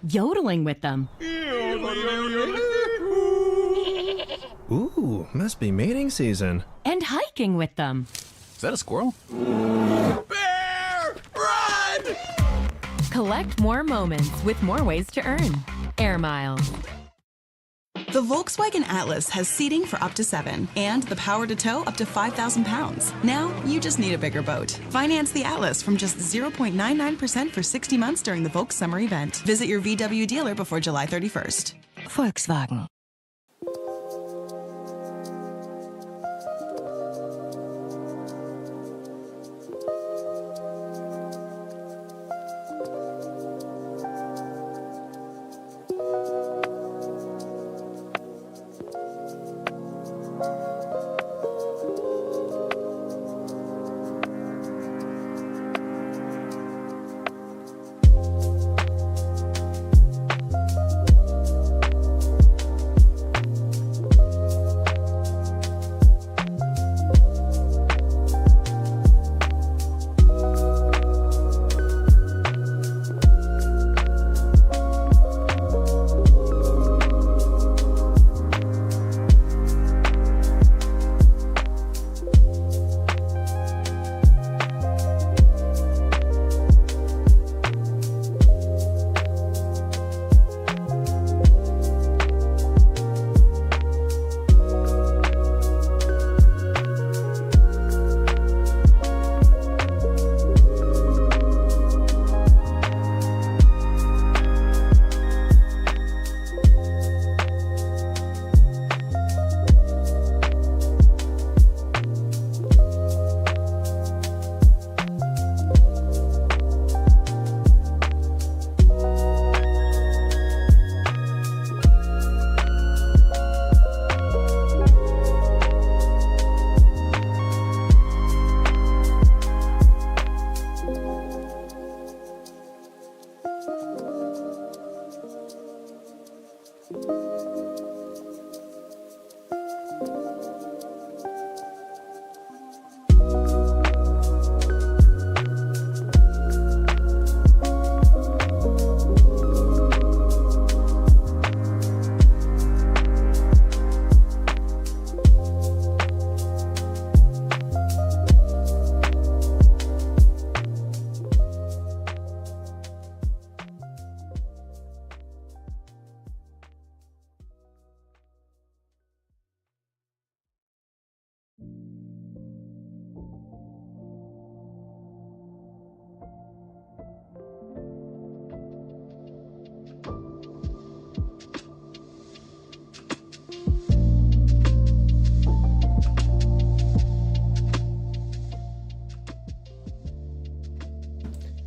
yodeling with them. Ooh, must be mating season. And hiking with them. Is that a squirrel? Bear! Run! Collect more moments with more ways to earn. Air Miles. The Volkswagen Atlas has seating for up to 7 and the power to tow up to 5,000 pounds. Now, you just need a bigger boat. Finance the Atlas from just 0.99% for 60 months during the Volks Summer event. Visit your VW dealer before July 31st. Volkswagen.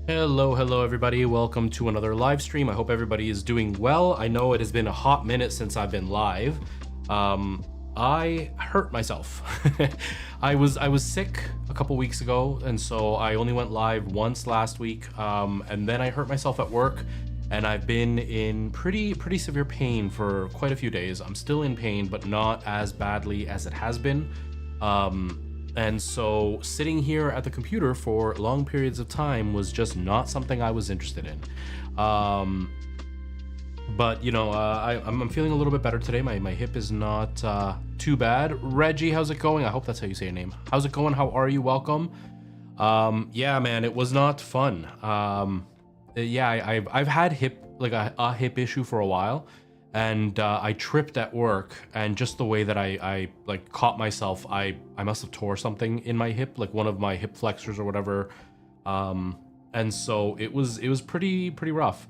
Hello everybody, welcome to another live stream. I hope everybody is doing well. I know it has been a hot minute since I've been live. I hurt myself. I was sick a couple weeks ago, and so I only went live once last week, and then I hurt myself at work, and I've been in pretty severe pain for quite a few days. I'm still in pain, but not as badly as it has been. And so sitting here at the computer for long periods of time was just not something I was interested in. But you know, I'm feeling a little bit better today. My hip is not too bad. Reggie, how's it going? I hope that's how you say your name. How's it going? How are you? Welcome. Yeah, man, it was not fun. Yeah, I've had a hip issue for a while. And I tripped at work, and just the way that I like caught myself, I must have tore something in my hip, like one of my hip flexors or whatever. And so it was pretty rough.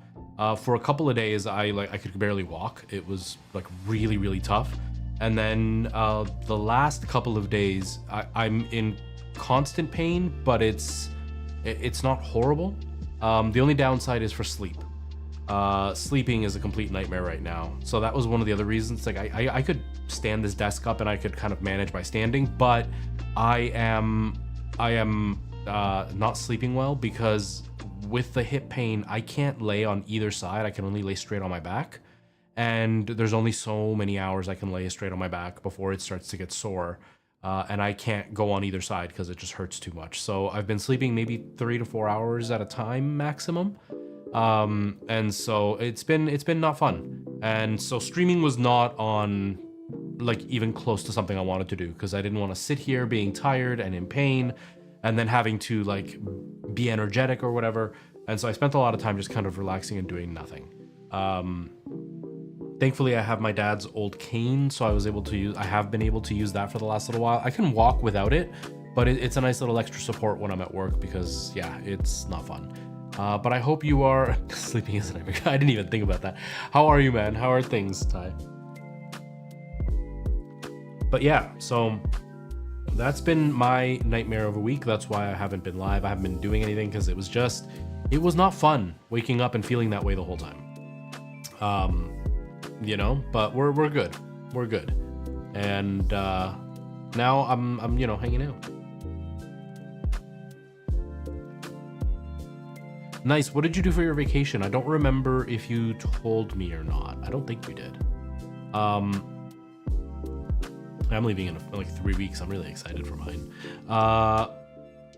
For a couple of days, I could barely walk. It was like really tough. And then the last couple of days, I'm in constant pain, but it's not horrible. The only downside is for sleep. Sleeping is a complete nightmare right now. So that was one of the other reasons. Like I could stand this desk up and I could kind of manage by standing, but I am not sleeping well because with the hip pain, I can't lay on either side. I can only lay straight on my back. And there's only so many hours I can lay straight on my back before it starts to get sore. And I can't go on either side because it just hurts too much. So I've been sleeping maybe 3 to 4 hours at a time maximum. And so it's been not fun. And so streaming was not on like even close to something I wanted to do, because I didn't want to sit here being tired and in pain and then having to like be energetic or whatever. And so I spent a lot of time just kind of relaxing and doing nothing. Thankfully I have my dad's old cane, so I have been able to use that for the last little while. I can walk without it, but it's a nice little extra support when I'm at work, because yeah, it's not fun. But I hope you are sleeping isn't every I didn't even think about that. How are you, man? How are things, Ty? But yeah, so that's been my nightmare of a week. That's why I haven't been live. I haven't been doing anything, because it was not fun waking up and feeling that way the whole time. You know, but we're good. We're good. And now I'm hanging out. Nice. What did you do for your vacation? I don't remember if you told me or not. I don't think you did. I'm leaving in like 3 weeks. I'm really excited for mine. I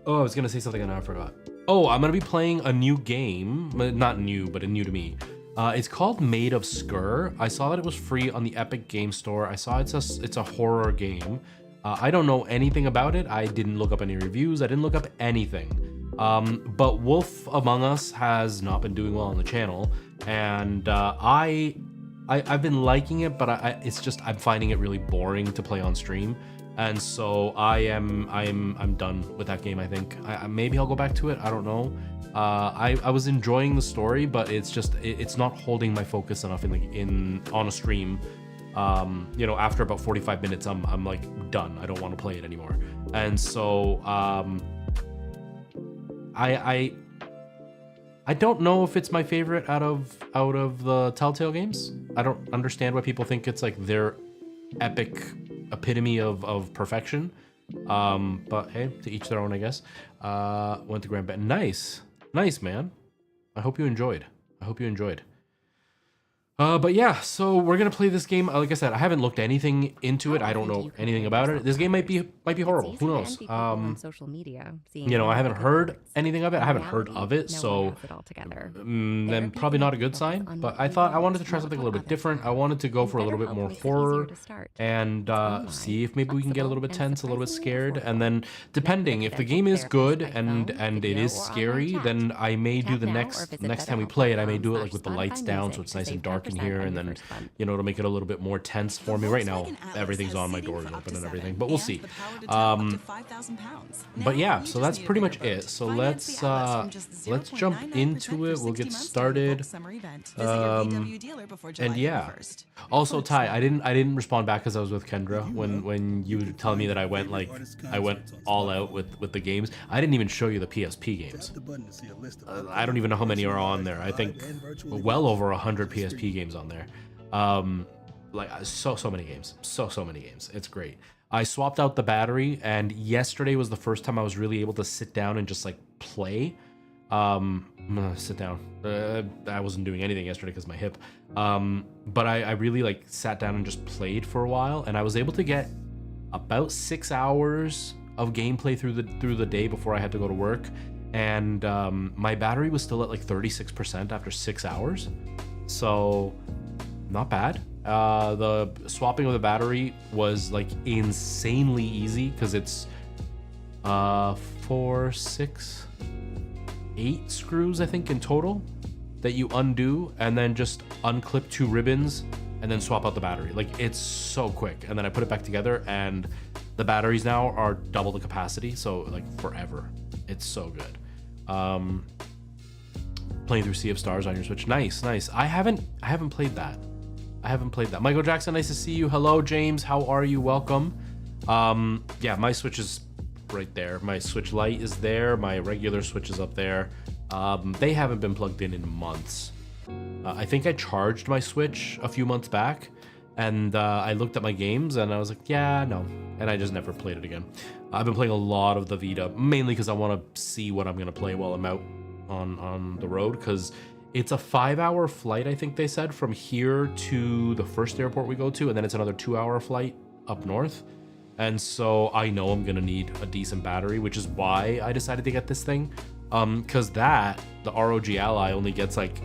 was gonna say something and I forgot. Oh, I'm gonna be playing a new game. Not new, but new to me. It's called Maid of Sker. I saw that it was free on the Epic Game Store. I saw it's a horror game. I don't know anything about it. I didn't look up any reviews. I didn't look up anything. But Wolf Among Us has not been doing well on the channel, and I've been liking it, but I'm finding it really boring to play on stream, and so I'm done with that game. I think maybe I'll go back to it. I don't know. I was enjoying the story, but it's not holding my focus enough on a stream. After about 45 minutes, I'm like done. I don't want to play it anymore, and so I don't know if it's my favorite out of the Telltale games. I don't understand why people think it's like their epic epitome of perfection. But hey, to each their own, I guess. Went to Grand Bend. Nice, man. I hope you enjoyed. But yeah, so we're gonna play this game. Like I said, I haven't looked anything into it. I don't know anything about it. This game might be horrible. Who knows? On social media, I haven't heard anything of it. I haven't heard of it, so then probably not a good sign. But I thought I wanted to try something a little bit different. I wanted to go for a little bit more horror and see if maybe we can get a little bit tense, a little bit scared, and then depending if the game is good and it is scary, then I may do the next time we play it. I may do it like with the lights down, so it's nice and dark in here, and then it'll make it a little bit more tense for me. Right now everything's on, my door is open and everything, but we'll see. But yeah, so that's pretty much it. So let's jump into it. We'll get started. And yeah, also Ty, I didn't respond back because I was with Kendra when you were telling me that I went all out with the games. I didn't even show you the PSP games. I don't even know how many are on there. I think well over 100 PSP games on there. So many games. So many games. It's great. I swapped out the battery, and yesterday was the first time I was really able to sit down and just like play. Sit down. I wasn't doing anything yesterday because my hip. But I really like sat down and just played for a while, and I was able to get about 6 hours of gameplay through the day before I had to go to work. And my battery was still at like 36% after 6 hours. So not bad. The swapping of the battery was like insanely easy because it's 4, 6, 8 screws I think in total that you undo, and then just unclip 2 ribbons and then swap out the battery. Like, it's so quick. And then I put it back together, and the batteries now are double the capacity, so like forever. It's so good. Playing through Sea of Stars on your Switch. Nice. I haven't played that. Michael Jackson, nice to see you. Hello, James. How are you? Welcome. Yeah, my Switch is right there. My Switch Lite is there. My regular Switch is up there. They haven't been plugged in months. I think I charged my Switch a few months back, and I looked at my games and I was like, yeah, no. And I just never played it again. I've been playing a lot of the Vita, mainly because I want to see what I'm going to play while I'm out on the road, because it's a 5-hour flight, I think they said, from here to the first airport we go to, and then it's another 2-hour flight up north. And so I know I'm going to need a decent battery, which is why I decided to get this thing. Because the ROG Ally only gets like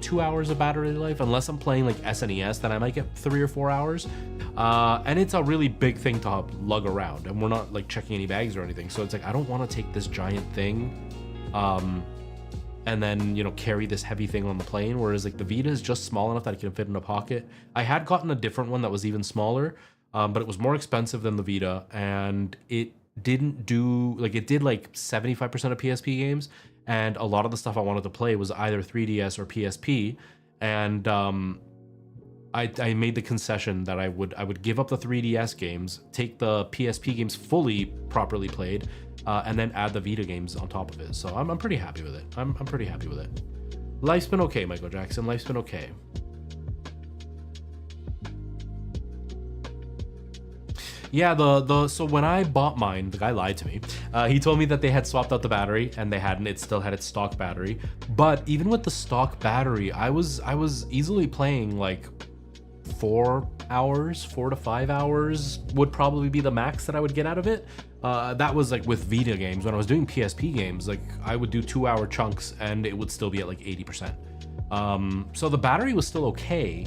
2 hours of battery life. Unless I'm playing like SNES, then I might get 3 or 4 hours. And it's a really big thing to lug around, and we're not like checking any bags or anything. So it's like, I don't want to take this giant thing, and then, you know, carry this heavy thing on the plane. Whereas like the Vita is just small enough that it can fit in a pocket. I had gotten a different one that was even smaller, but it was more expensive than the Vita, and it didn't do like, it did like 75% of PSP games, and a lot of the stuff I wanted to play was either 3DS or PSP. And I made the concession that I would give up the 3DS games, take the PSP games fully properly played, and then add the Vita games on top of it. So I'm pretty happy with it. I'm pretty happy with it. Life's been okay, Michael Jackson. Life's been okay. Yeah, so when I bought mine, the guy lied to me. He told me that they had swapped out the battery, and they hadn't. It still had its stock battery. But even with the stock battery, I was easily playing like 4 hours, 4 to 5 hours would probably be the max that I would get out of it. That was like with Vita games. When I was doing PSP games, like I would do 2-hour chunks and it would still be at like 80%. So the battery was still okay,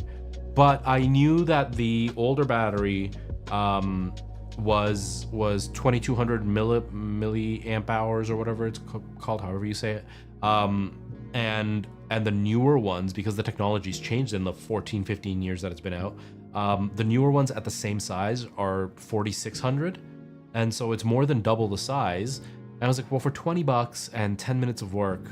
but I knew that the older battery was 2200 milliamp hours or whatever it's called, however you say it. And the newer ones, because the technology's changed in the 14-15 years that it's been out, the newer ones at the same size are 4600, and so it's more than double the size. And I was like, well, for 20 bucks and 10 minutes of work,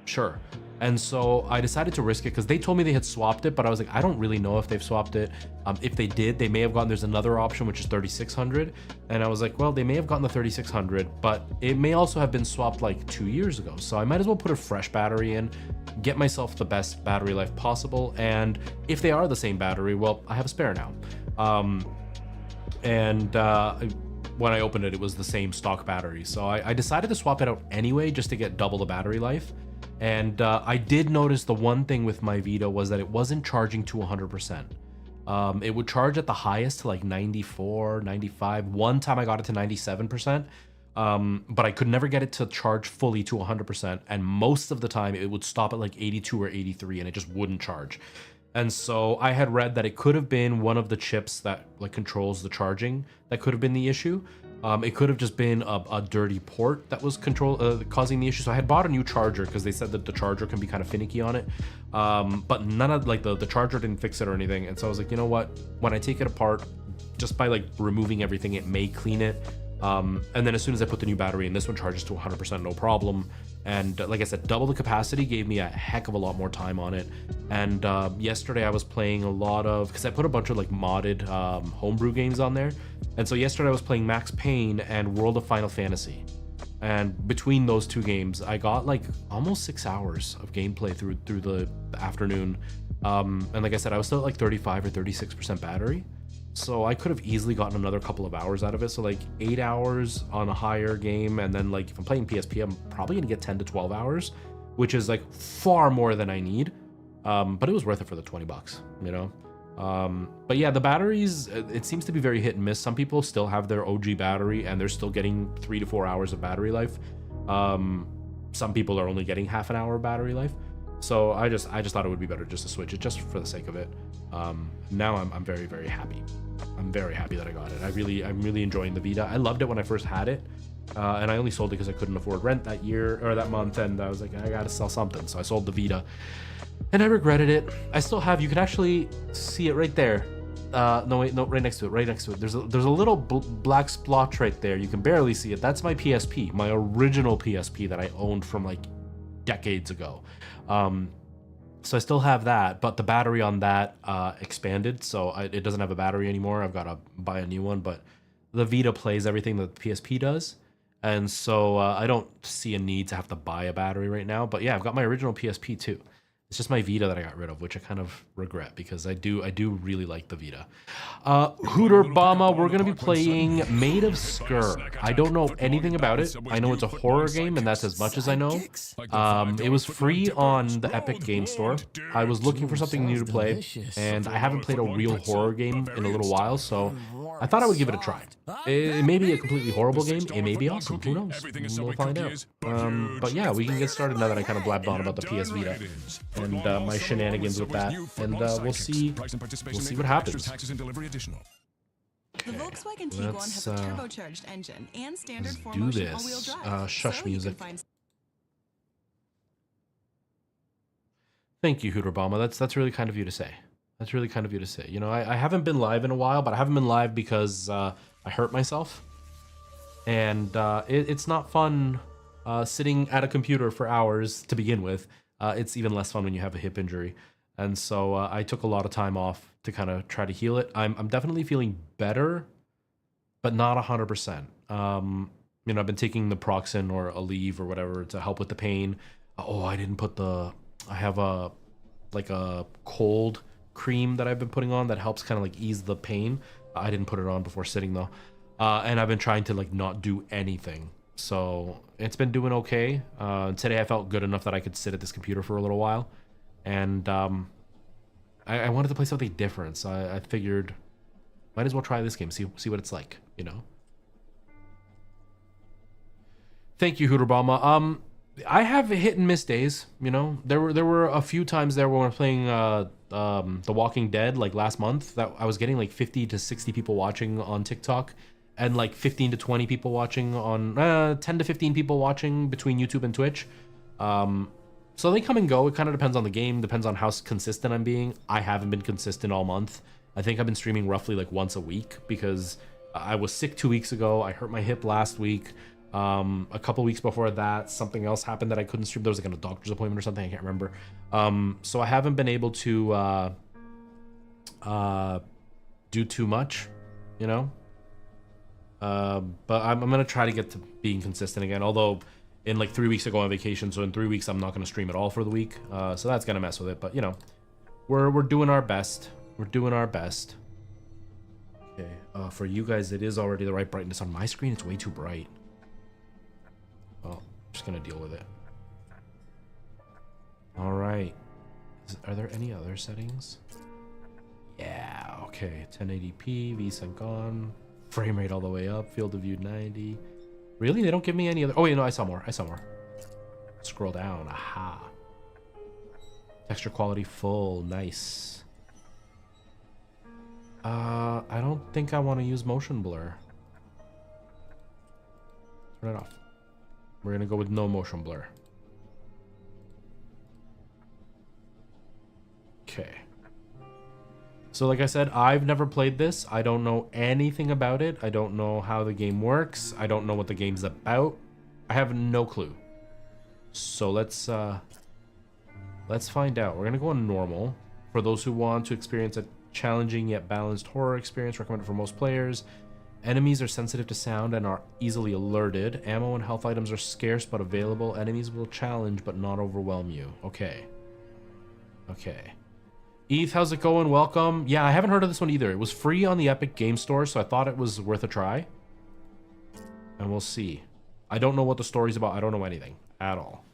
sure. And so I decided to risk it because they told me they had swapped it, but I was like, I don't really know if they've swapped it. If they did, they may have gotten, there's another option, which is 3600. And I was like, well, they may have gotten the 3600, but it may also have been swapped like 2 years ago. So I might as well put a fresh battery in, get myself the best battery life possible. And if they are the same battery, well, I have a spare now. When I opened it, it was the same stock battery. So I decided to swap it out anyway, just to get double the battery life. And I did notice the one thing with my Vita was that it wasn't charging to 100%. It would charge at the highest to like 94, 95. One time I got it to 97%, but I could never get it to charge fully to 100%. And most of the time it would stop at like 82 or 83 and it just wouldn't charge. And so I had read that it could have been one of the chips that like controls the charging that could have been the issue. It could have just been a dirty port that was causing the issue. So I had bought a new charger because they said that the charger can be kind of finicky on it. But none of like the charger didn't fix it or anything. And so I was like, you know what? When I take it apart, just by like removing everything, it may clean it. And then as soon as I put the new battery in, this one charges to 100%, no problem. And like I said, double the capacity gave me a heck of a lot more time on it. And yesterday I was playing a lot of, because I put a bunch of like modded homebrew games on there. And so yesterday I was playing Max Payne and World of Final Fantasy. And between those two games, I got like almost 6 hours of gameplay through the afternoon. And like I said, I was still at like 35 or 36% battery. So I could have easily gotten another couple of hours out of it. So like 8 hours on a higher game. And then like if I'm playing PSP, I'm probably gonna get 10 to 12 hours, which is like far more than I need. But it was worth it for the 20 bucks, you know? But yeah, the batteries, it seems to be very hit and miss. Some people still have their OG battery and they're still getting 3 to 4 hours of battery life. Some people are only getting half an hour of battery life. So I just thought it would be better just to switch it just for the sake of it. Now I'm very, very happy. I'm very happy that I got it. I'm really enjoying the Vita. I loved it when I first had it. And I only sold it because I couldn't afford rent that year or that month. And I was like, I gotta sell something. So I sold the Vita and I regretted it. I still have, you can actually see it right there. No, wait, no, right next to it. There's a little black splotch right there. You can barely see it. That's my PSP, my original PSP that I owned from like decades ago. So I still have that, but the battery on that expanded, so it doesn't have a battery anymore. I've got to buy a new one, but the Vita plays everything that the PSP does, and so I don't see a need to have to buy a battery right now. But yeah, I've got my original PSP too. It's just my Vita that I got rid of, which I kind of regret because I do really like the Vita. Hooter Bama, we're going to be playing Maid of Sker. I don't know anything about it. I know it's a horror game, and that's as much as I know. It was free on the Epic Game Store. I was looking for something new to play, and I haven't played a real horror game in a little while, so I thought I would give it a try. It may be a completely horrible game. It may be awesome. Who knows? We'll find out. But yeah, we can get started now that I kind of blabbed on about the PS Vita and my shenanigans with that, and we'll see what happens. The Volkswagen Tiguan has a turbocharged engine and standard Let's do four-motion all-wheel this. drive. Shush so you music. can find Thank you, Hooterbama. That's really kind of you to say. That's really kind of you to say. You know, I haven't been live in a while, but I haven't been live because I hurt myself. And it's not fun sitting at a computer for hours to begin with. It's even less fun when you have a hip injury. And so I took a lot of time off to kind of try to heal it. I'm definitely feeling better, but not 100%. You know, I've been taking the Proxen or Aleve or whatever to help with the pain. Oh, I didn't put I have a cold cream that I've been putting on that helps kind of like ease the pain. I didn't put it on before sitting though. And I've been trying to like not do anything. So it's been doing okay. Today I felt good enough that I could sit at this computer for a little while. And I wanted to play something different. So I figured might as well try this game, see what it's like, you know? Thank you, Hooterbama. I have hit and miss days, you know. There were a few times there when we were playing The Walking Dead like last month that I was getting like 50 to 60 people watching on TikTok and like 15 to 20 people watching on 10 to 15 people watching between YouTube and Twitch. So they come and go. It kind of depends on the game, depends on how consistent I'm being. I haven't been consistent all month. I think I've been streaming roughly like once a week because I was sick 2 weeks ago. I hurt my hip last week. A couple weeks before that, something else happened that I couldn't stream. There was like a doctor's appointment or something. I can't remember. So I haven't been able to do too much, you know. But I'm gonna try to get to being consistent again. Although, in like 3 weeks I go on vacation, so in 3 weeks I'm not gonna stream at all for the week. So that's gonna mess with it. But you know, we're doing our best. We're doing our best. Okay. For you guys, it is already the right brightness. On my screen, it's way too bright. Well, I'm just gonna deal with it. All right. Are there any other settings? Yeah. Okay. 1080p, VSync on, frame rate all the way up, field of view 90. Really? They don't give me any other. Oh wait, no, I saw more. Scroll down. Aha. Texture quality full. Nice. I don't think I want to use motion blur. Turn it off. We're gonna go with no motion blur. Okay. So like I said, I've never played this. I don't know anything about it. I don't know how the game works. I don't know what the game's about. I have no clue. So let's find out. We're gonna go on normal. For those who want to experience a challenging yet balanced horror experience, recommended for most players. Enemies are sensitive to sound and are easily alerted. Ammo and health items are scarce but available. Enemies will challenge but not overwhelm you. Okay. Okay. Eth, how's it going? Welcome. Yeah, I haven't heard of this one either. It was free on the Epic Game Store, so I thought it was worth a try. And we'll see. I don't know what the story's about. I don't know anything at all.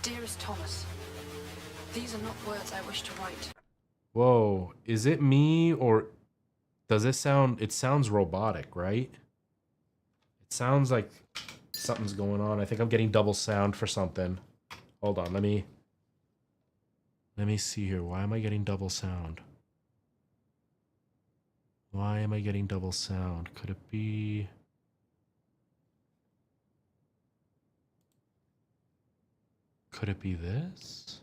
Dearest Thomas, these are not words I wish to write. Whoa, is it me or does it sound, it sounds robotic, right? It sounds like something's going on. I think I'm getting double sound for something. Hold on, let me see here. Why am I getting double sound? Why am I getting double sound? Could it be... Could it be this?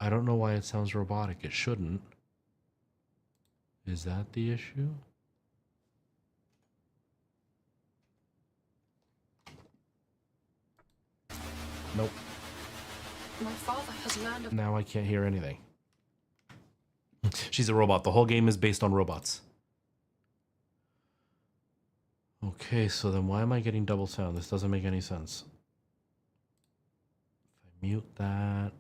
I don't know why it sounds robotic. It shouldn't. Is that the issue? Nope. My father has learned of... Now I can't hear anything. She's a robot. The whole game is based on robots. Okay, so then why am I getting double sound? This doesn't make any sense. If I mute that...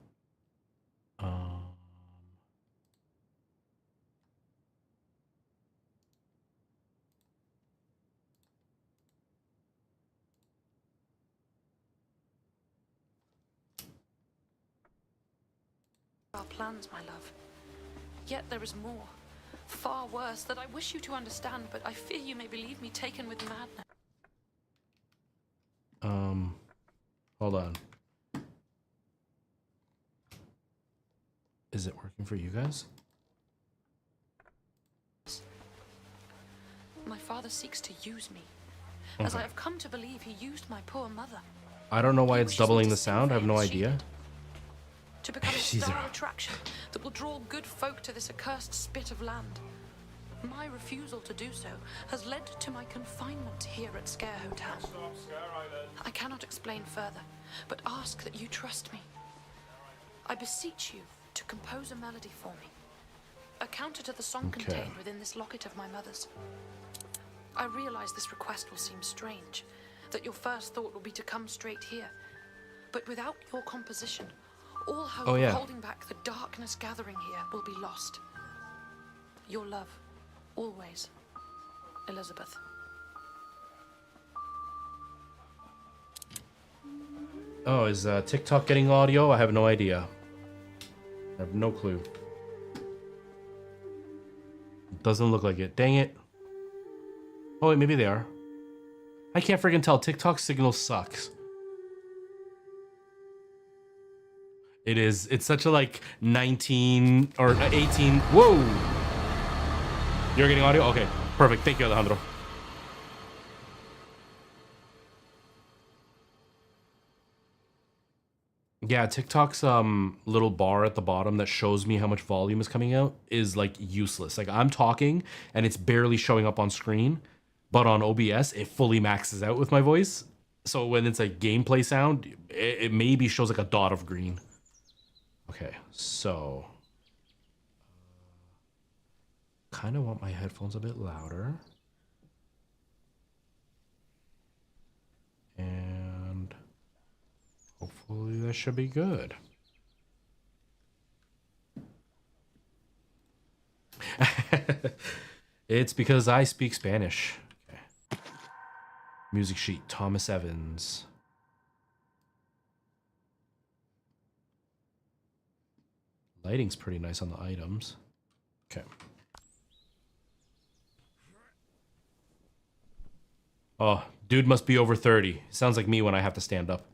our plans, my love. Yet there is more, far worse, that I wish you to understand, but I fear you may believe me taken with madness. Hold on. Is it working for you guys? My father seeks to use me, as I have come to believe he used my poor mother. I don't know why He it's wishes me doubling to the sing sound. I for have no him as she idea. did. To become a She's star a- attraction that will draw good folk to this accursed spit of land. My refusal to do so has led to my confinement here at Sker Hotel. I cannot explain further, but ask that you trust me. I beseech you to compose a melody for me, a counter to the song Okay. contained within this locket of my mother's. I realize this request will seem strange, that your first thought will be to come straight here. But without your composition, all hope Oh, yeah. of holding back the darkness gathering here will be lost. Your love, always, Elizabeth. Oh, is TikTok getting audio? I have no idea. I have no clue. Doesn't look like it. Dang it. Oh, wait, maybe they are. I can't freaking tell. TikTok signal sucks. It is. It's such a like 19 or 18. Whoa. You're getting audio? Okay, perfect. Thank you, Alejandro. Yeah, TikTok's little bar at the bottom that shows me how much volume is coming out is like useless. Like I'm talking and it's barely showing up on screen, but on OBS it fully maxes out with my voice. So when it's a gameplay sound, it maybe shows like a dot of green. Okay, so kind of want my headphones a bit louder. And hopefully that should be good. It's because I speak Spanish. Okay. Music sheet, Thomas Evans. Lighting's pretty nice on the items. Okay. Oh, dude must be over 30. Sounds like me when I have to stand up.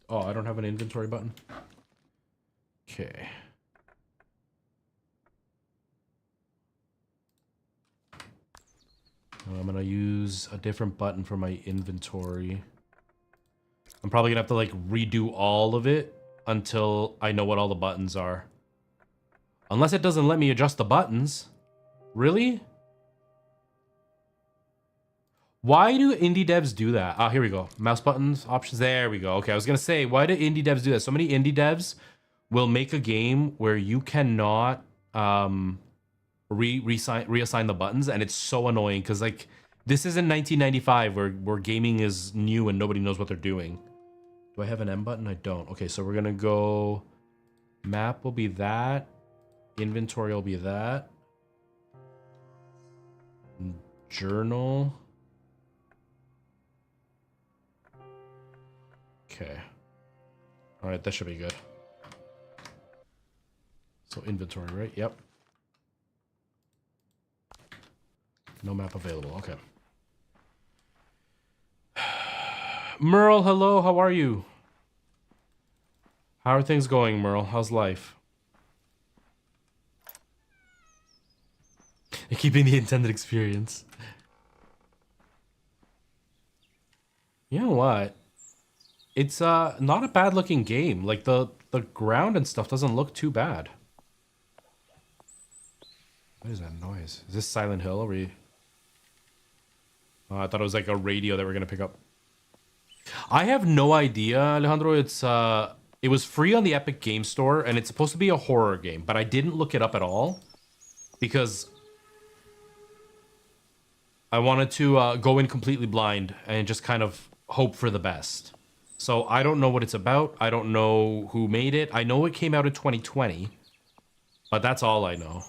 Oh, I don't have an inventory button. Okay. I'm gonna use a different button for my inventory. I'm probably gonna have to like redo all of it until I know what all the buttons are. Unless it doesn't let me adjust the buttons. Really? Why do indie devs do that? Ah, here we go. Mouse buttons, options. There we go. Okay, I was gonna say, why do indie devs do that? So many indie devs will make a game where you cannot reassign the buttons, and it's so annoying because like this isn't 1995 where gaming is new and nobody knows what they're doing. Do I have an M button? I don't. Okay, so we're gonna go. Map will be that. Inventory will be that. Journal. Okay. All right, that should be good. So inventory, right? Yep. No map available. Okay. Merle, hello. How are you? How are things going, Merle? How's life? Keeping the intended experience. You know what? It's not a bad looking game. Like the ground and stuff doesn't look too bad. What is that noise? Is this Silent Hill? Are we... I thought it was like a radio that we're gonna pick up. I have no idea, Alejandro. It's it was free on the Epic Game Store, and it's supposed to be a horror game, but I didn't look it up at all because I wanted to go in completely blind and just kind of hope for the best. So I don't know what it's about. I don't know who made it. I know it came out in 2020, but that's all I know.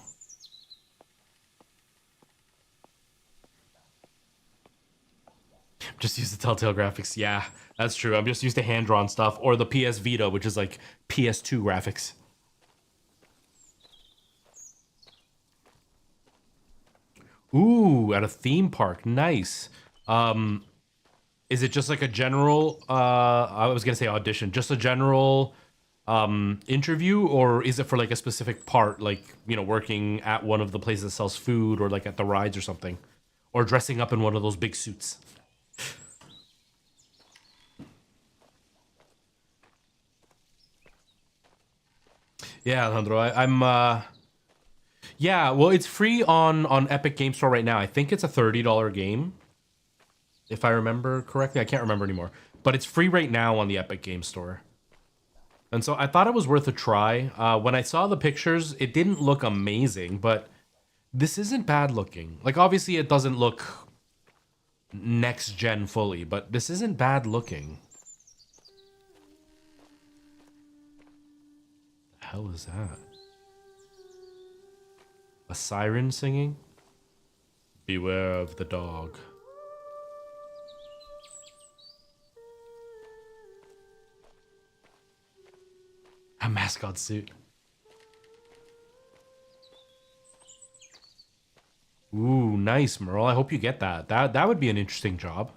Just use the Telltale graphics. Yeah, that's true. I'm just used to hand-drawn stuff or the PS Vita, which is like PS2 graphics. Ooh, at a theme park. Nice. Is it just like a general, I was gonna say audition, just a general interview, or is it for like a specific part, like, you know, working at one of the places that sells food or like at the rides or something, or dressing up in one of those big suits? Yeah, Alejandro, I'm yeah, well, it's free on Epic Game Store right now. I think it's a $30 game, if I remember correctly. I can't remember anymore, but it's free right now on the Epic Game Store. And so I thought it was worth a try. When I saw the pictures, it didn't look amazing, but this isn't bad looking. Like, obviously it doesn't look next gen fully, but this isn't bad looking. The hell is that? A siren singing? Beware of the dog. A mascot suit. Ooh, nice, Merle. I hope you get that. That would be an interesting job.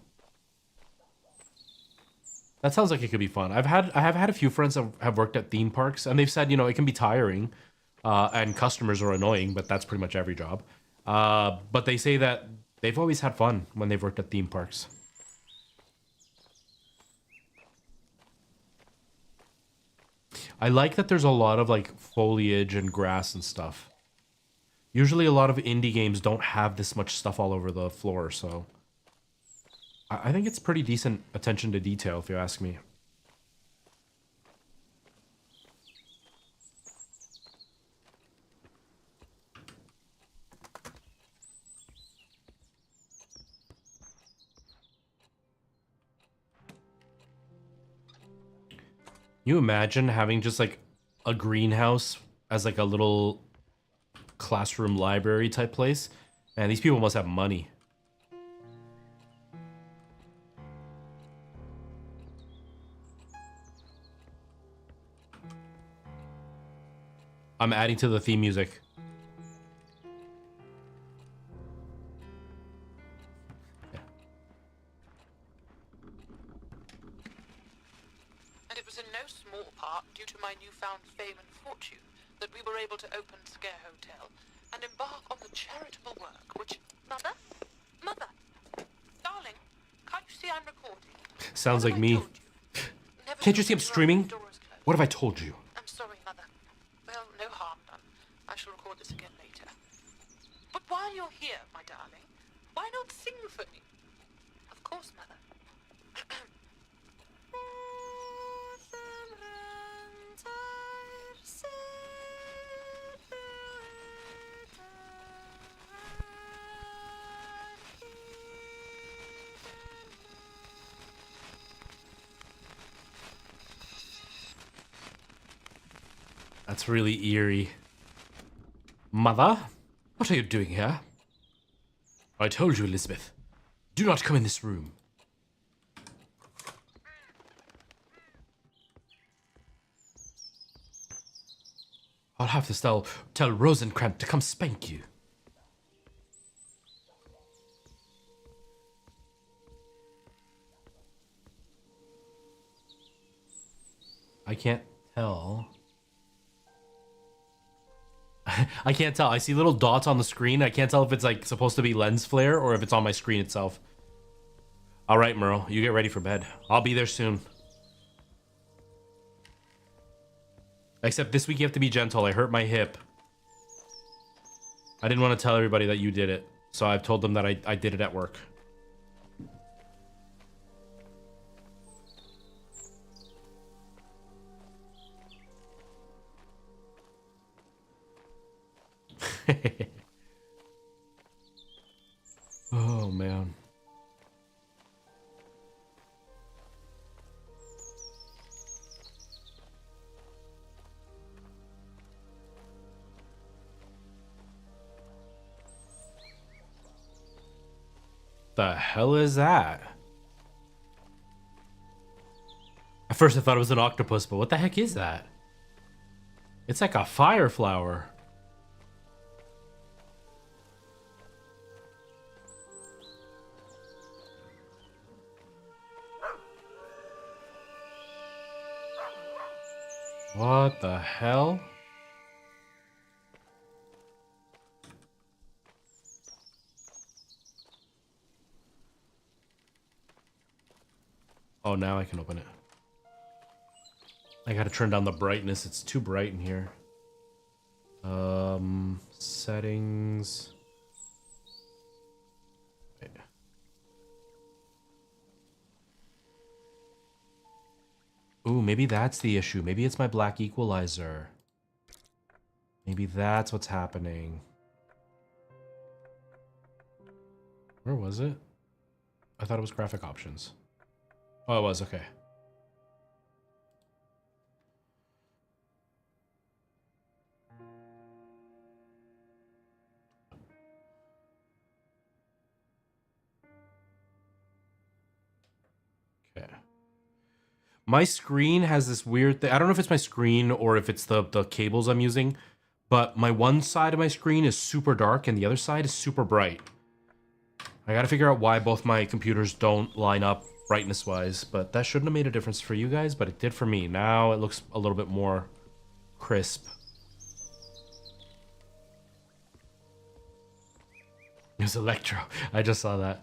That sounds like it could be fun. I have had a few friends that have worked at theme parks, and they've said, you know, it can be tiring, and customers are annoying, but that's pretty much every job. But they say that they've always had fun when they've worked at theme parks. I like that there's a lot of like foliage and grass and stuff. Usually a lot of indie games don't have this much stuff all over the floor, so I think it's pretty decent attention to detail, if you ask me. You imagine having just like a greenhouse as like a little classroom library type place? Man, these people must have money. I'm adding to the theme music. And it was in no small part due to my newfound fame and fortune that we were able to open Scare Hotel and embark on the charitable work which... Mother? Mother! Darling, can't you see I'm recording? Sounds What like have I me. told you? Never Can't you to see I'm interrupt streaming? when the door is closed. What have I told you? I'm sorry, Mother. Well, no harm done. I shall record this again later. But while you're here, my darling, why not sing for me? Of course, Mother. That's really eerie. Mother? What are you doing here? I told you, Elizabeth. Do not come in this room. I'll have to tell Rosencrantz to come spank you. I can't tell. I can't tell. I see little dots on the screen. I can't tell if it's like supposed to be lens flare or if it's on my screen itself. All right, Merle, you get ready for bed. I'll be there soon. Except this week you have to be gentle. I hurt my hip. I didn't want to tell everybody that you did it, so I've told them that I did it at work. Oh, man. the hell is that? At first I thought it was an octopus, but what the heck is that? It's like a fire flower. What the hell? Oh, now I can open it. I gotta turn down the brightness. It's too bright in here. Settings. Wait. Ooh, maybe that's the issue. Maybe it's my black equalizer. Maybe that's what's happening. Where was it? I thought it was graphic options. Oh, it was, okay. Okay. My screen has this weird thing. I don't know if it's my screen or if it's the cables I'm using, but my one side of my screen is super dark and the other side is super bright. I gotta figure out why both my computers don't line up brightness-wise, but that shouldn't have made a difference for you guys, but it did for me. Now it looks a little bit more crisp. It was Electro. I just saw that.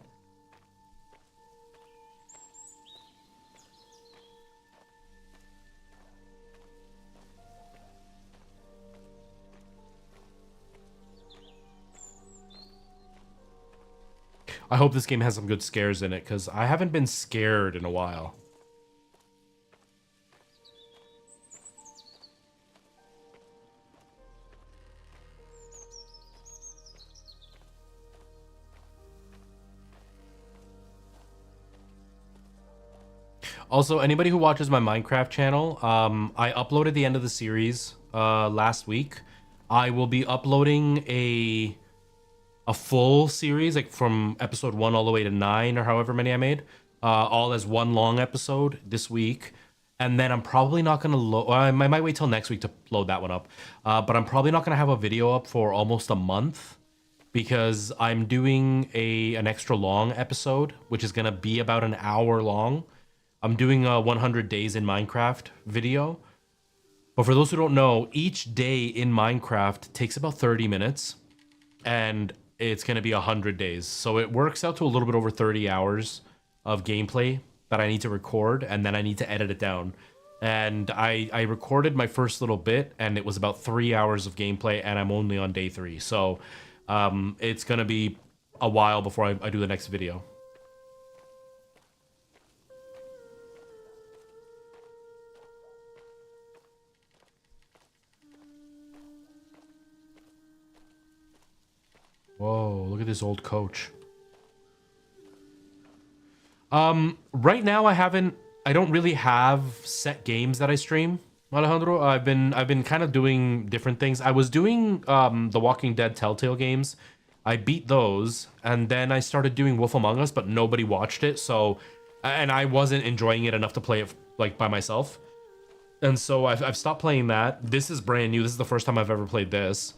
I hope this game has some good scares in it, because I haven't been scared in a while. Also, anybody who watches my Minecraft channel, I uploaded the end of the series last week. I will be uploading a full series, like from episode 1 all the way to 9 or however many I made, all as one long episode this week. And then I'm probably not going to load, I might wait till next week to load that one up. But I'm probably not going to have a video up for almost a month because I'm doing an extra long episode, which is going to be about an hour long. I'm doing a 100 days in Minecraft video. But for those who don't know, each day in Minecraft takes about 30 minutes. And it's going to be 100 days. So it works out to a little bit over 30 hours of gameplay that I need to record, and then I need to edit it down. And I recorded my first little bit, and it was about 3 hours of gameplay, and I'm only on day 3. So it's going to be a while before I do the next video. Whoa, look at this old coach. Right now I don't really have set games that I stream, Alejandro. I've been kind of doing different things. I was doing the Walking Dead Telltale games. I beat those, and then I started doing Wolf Among Us, but nobody watched it, so and I wasn't enjoying it enough to play it like by myself. And so I've stopped playing that. This is brand new. This is the first time I've ever played this.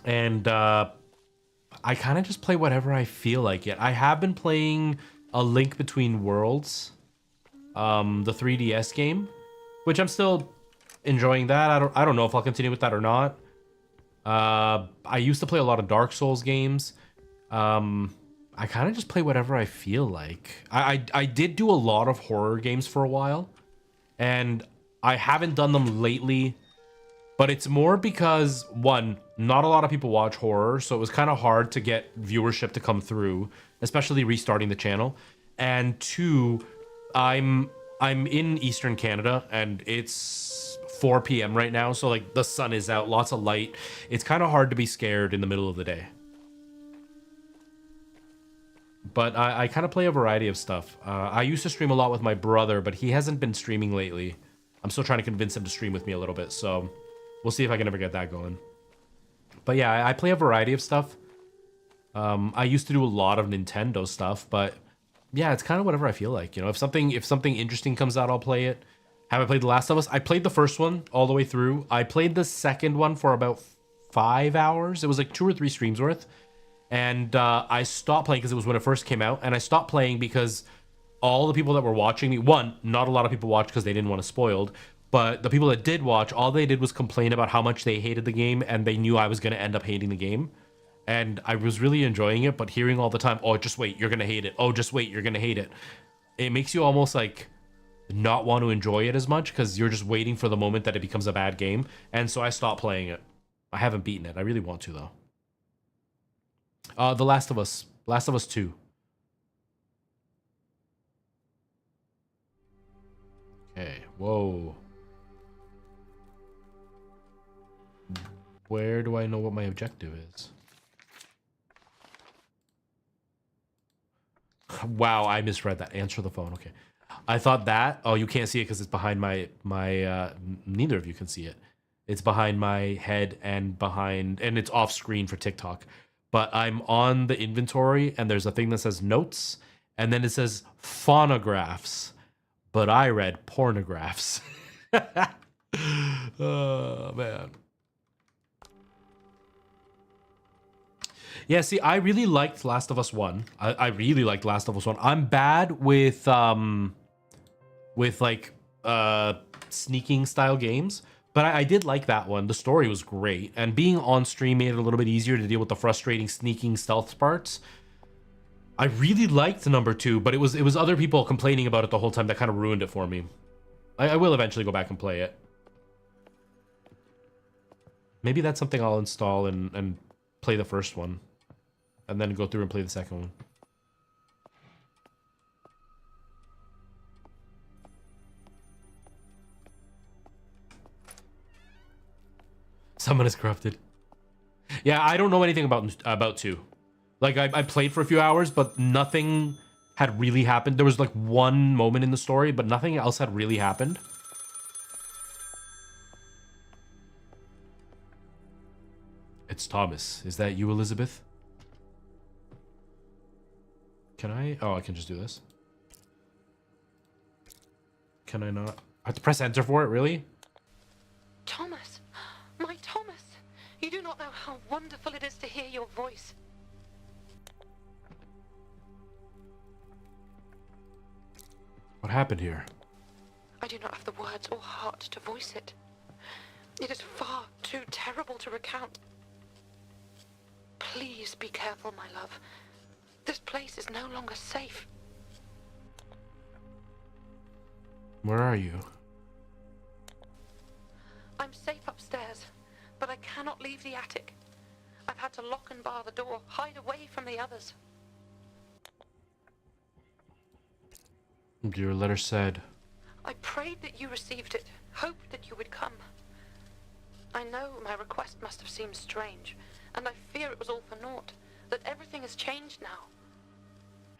And I kind of just play whatever I feel like it. I have been playing A Link Between Worlds, the 3DS game, which I'm still enjoying that. I don't know if I'll continue with that or not. I used to play a lot of Dark Souls games. I kind of just play whatever I feel like. I did do a lot of horror games for a while, and I haven't done them lately. But it's more because, one, not a lot of people watch horror, so it was kind of hard to get viewership to come through, especially restarting the channel. And two, I'm in Eastern Canada, and it's 4 p.m. right now, so like the sun is out, lots of light. It's kind of hard to be scared in the middle of the day. But I kind of play a variety of stuff. I used to stream a lot with my brother, but he hasn't been streaming lately. I'm still trying to convince him to stream with me a little bit, so we'll see if I can ever get that going. But yeah, I play a variety of stuff. I used to do a lot of Nintendo stuff, but yeah, it's kind of whatever I feel like. You know, if something interesting comes out, I'll play it. Have I played The Last of Us? I played the first one all the way through. I played the second one for about 5 hours. It was like 2 or 3 streams worth. And I stopped playing because it was when it first came out. And I stopped playing because all the people that were watching me, one, not a lot of people watched because they didn't want it spoiled. But the people that did watch, all they did was complain about how much they hated the game. And they knew I was going to end up hating the game. And I was really enjoying it. But hearing all the time, oh, just wait, you're going to hate it. Oh, just wait, you're going to hate it. It makes you almost like not want to enjoy it as much because you're just waiting for the moment that it becomes a bad game. And so I stopped playing it. I haven't beaten it. I really want to, though. The Last of Us 2. Okay, whoa. Where do I know what my objective is? Wow, I misread that. Answer the phone. Okay. I thought that. Oh, you can't see it because it's behind my neither of you can see it. It's behind my head and it's off screen for TikTok. But I'm on the inventory and there's a thing that says notes and then it says phonographs, but I read pornographs. Oh man. Yeah, see, I really liked Last of Us 1. I really liked Last of Us 1. I'm bad with like sneaking style games, but I did like that one. The story was great, and being on stream made it a little bit easier to deal with the frustrating sneaking stealth parts. I really liked number 2, but it was other people complaining about it the whole time that kind of ruined it for me. I will eventually go back and play it. Maybe that's something I'll install and play the first one, and then go through and play the second one. Someone is corrupted. Yeah, I don't know anything about 2. Like, I played for a few hours, but nothing had really happened. There was like one moment in the story, but nothing else had really happened. It's Thomas. Is that you, Elizabeth? Can I? Oh, I can just do this. Can I not? I have to press enter for it, really? Thomas, my Thomas, you do not know how wonderful it is to hear your voice. What happened here? I do not have the words or heart to voice it. It is far too terrible to recount. Please be careful, my love. This place is no longer safe. Where are you? I'm safe upstairs, but I cannot leave the attic. I've had to lock and bar the door, hide away from the others. Your letter said... I prayed that you received it, hoped that you would come. I know my request must have seemed strange, and I fear it was all for naught, that everything has changed now.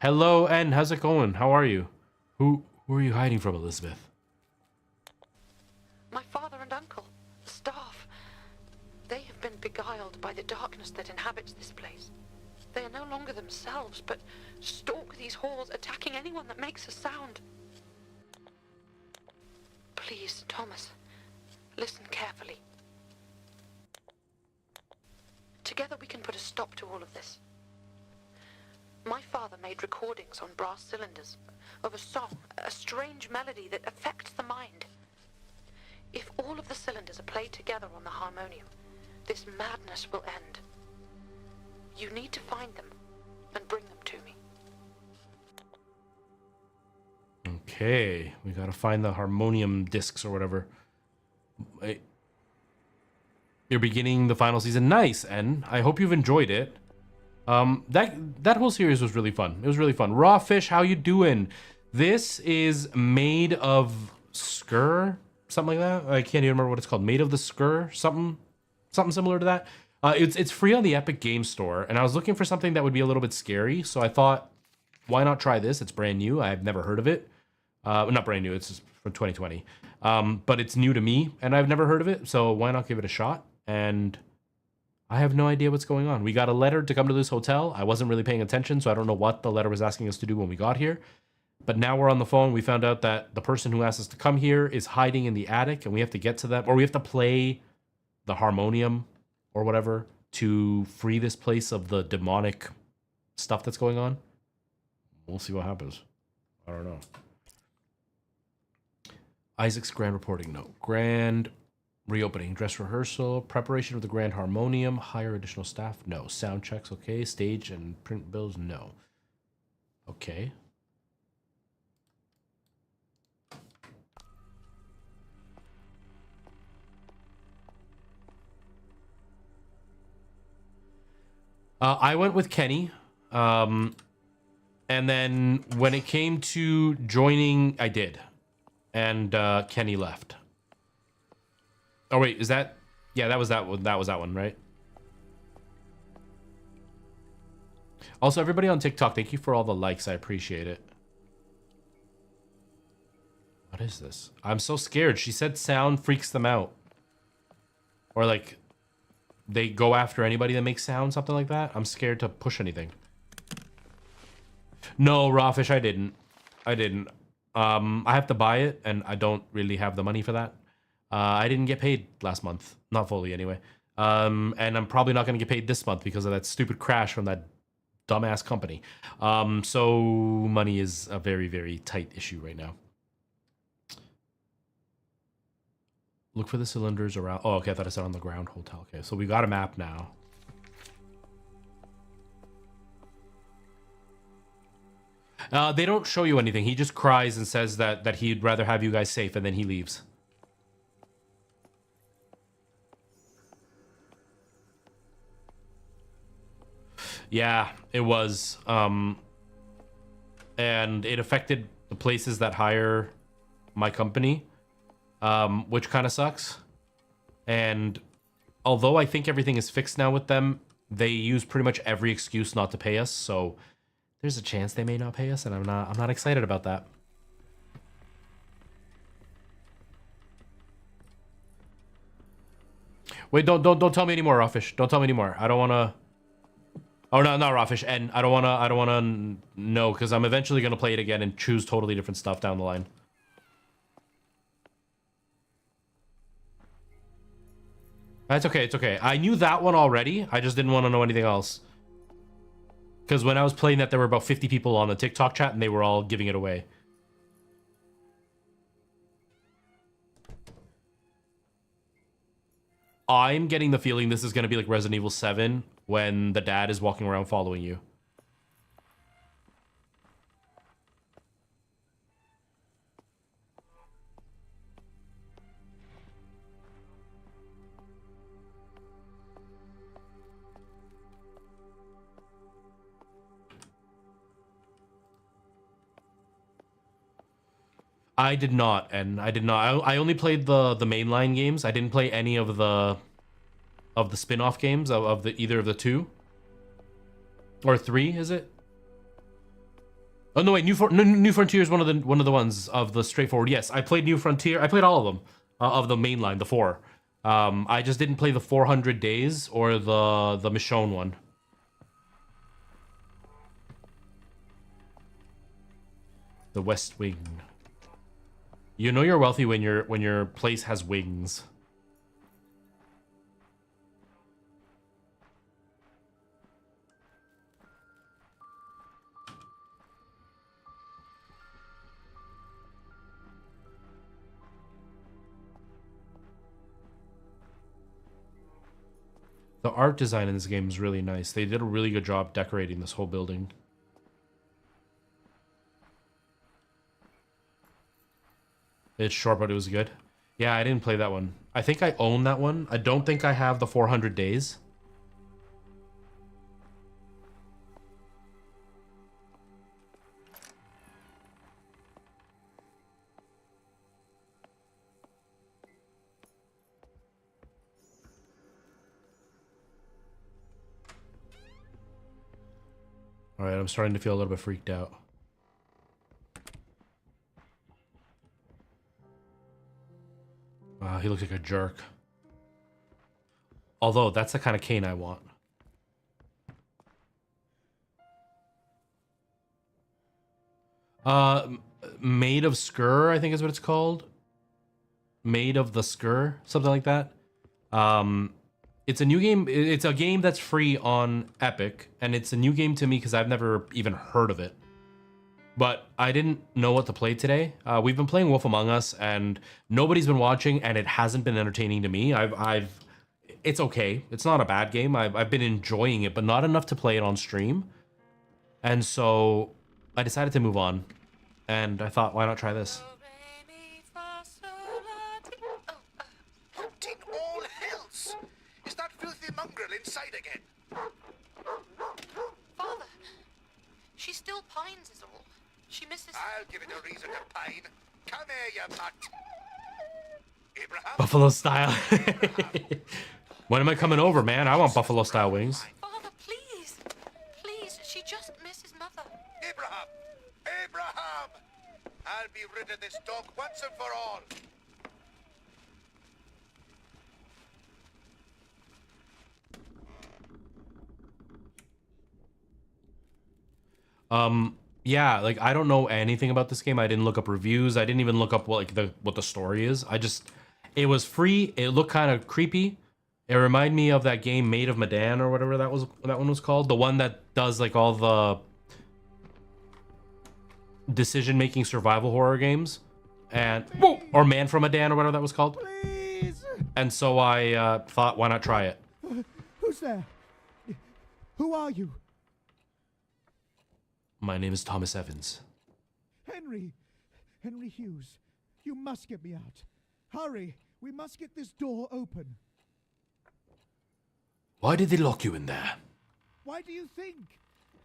Hello, N. How's it going? How are you? Who are you hiding from, Elizabeth? My father and uncle, the staff, they have been beguiled by the darkness that inhabits this place. They are no longer themselves, but stalk these halls, attacking anyone that makes a sound. Please, Thomas, listen carefully. Together we can put a stop to all of this. My father made recordings on brass cylinders of a song, a strange melody that affects the mind. If all of the cylinders are played together on the harmonium, this madness will end. You need to find them and bring them to me. Okay, we gotta find the harmonium discs or whatever. You're beginning the final season. Nice, N. I hope you've enjoyed it. That whole series was really fun. It was really fun. Raw Fish, how you doing? This is Maid of Sker, something like that. I can't even remember what it's called. Maid of the Sker, something similar to that. It's free on the Epic Game Store, and I was looking for something that would be a little bit scary, so I thought, why not try this? It's brand new. I've never heard of it. Not brand new. It's from 2020. But it's new to me, and I've never heard of it, so why not give it a shot? And I have no idea what's going on. We got a letter to come to this hotel. I wasn't really paying attention, so I don't know what the letter was asking us to do when we got here. But now we're on the phone. We found out that the person who asked us to come here is hiding in the attic, and we have to get to them, or we have to play the harmonium or whatever to free this place of the demonic stuff that's going on. We'll see what happens. I don't know. Isaac's grand reporting note. Grand reopening, dress rehearsal, preparation of the grand harmonium, hire additional staff, no. Sound checks, okay. Stage and print bills, no. Okay. I went with Kenny. And then when it came to joining, I did. And Kenny left. Oh wait, is that? Yeah, that was that one. That was that one, right? Also, everybody on TikTok, thank you for all the likes. I appreciate it. What is this? I'm so scared. She said sound freaks them out. Or like, they go after anybody that makes sound, something like that. I'm scared to push anything. No, Rawfish, I didn't. I didn't. I have to buy it, and I don't really have the money for that. I didn't get paid last month. Not fully, anyway. And I'm probably not going to get paid this month because of that stupid crash from that dumbass company. So money is a very, very tight issue right now. Look for the cylinders around... Oh, okay, I thought I said on the ground hotel. Okay, so we got a map now. They don't show you anything. He just cries and says that he'd rather have you guys safe, and then he leaves. Yeah, it was. And it affected the places that hire my company, which kind of sucks. And although I think everything is fixed now with them, they use pretty much every excuse not to pay us, so there's a chance they may not pay us, and I'm not excited about that. Wait, don't tell me anymore, Rawfish. Don't tell me anymore. I don't want to... Oh, no, not Rawfish. And I don't want to know, because I'm eventually going to play it again and choose totally different stuff down the line. That's okay, it's okay. I knew that one already. I just didn't want to know anything else. Because when I was playing that, there were about 50 people on the TikTok chat, and they were all giving it away. I'm getting the feeling this is going to be like Resident Evil 7, when the dad is walking around following you. I did not, and I did not. I only played the mainline games. I didn't play any of the spin-off games of the either of the two or three. Is it? Oh no, wait. New Frontier is one of the ones of the straightforward. Yes, I played New Frontier. I played all of them of the mainline, the four. I just didn't play the 400 Days or the Michonne one. The West Wing. You know you're wealthy when your place has wings. The art design in this game is really nice. They did a really good job decorating this whole building. It's short, but it was good. Yeah, I didn't play that one. I think I own that one. I don't think I have the 400 Days. All right, I'm starting to feel a little bit freaked out. Wow, he looks like a jerk. Although that's the kind of cane I want. Maid of Sker, I think is what it's called. Maid of the Sker, something like that. It's a new game. It's a game that's free on Epic, and it's a new game to me because I've never even heard of it. But I didn't know what to play today. We've been playing Wolf Among Us, and nobody's been watching, and it hasn't been entertaining to me. It's okay. It's not a bad game. I've been enjoying it, but not enough to play it on stream. And so I decided to move on, and I thought, why not try this? What in all hells? Is that filthy mongrel inside again? Father, she still pines is all. She misses... I'll give it a reason to pine. Come here, you mutt. Abraham? Buffalo style. When am I coming over, man? I want buffalo style wings. Father, please. Please, she just misses Mother. Abraham! Abraham! I'll be rid of this dog once and for all. Yeah, like I don't know anything about this game. I didn't look up reviews. I didn't even look up what the story is. It was free. It looked kind of creepy. It reminded me of that game Maid of Medan or whatever that one was called. The one that does like all the decision-making survival horror games, and or Man from Medan or whatever that was called. Please! And so I thought, why not try it? Who's there? Who are you? My name is Thomas Evans. Henry. Henry Hughes. You must get me out. Hurry. We must get this door open. Why did they lock you in there? Why do you think?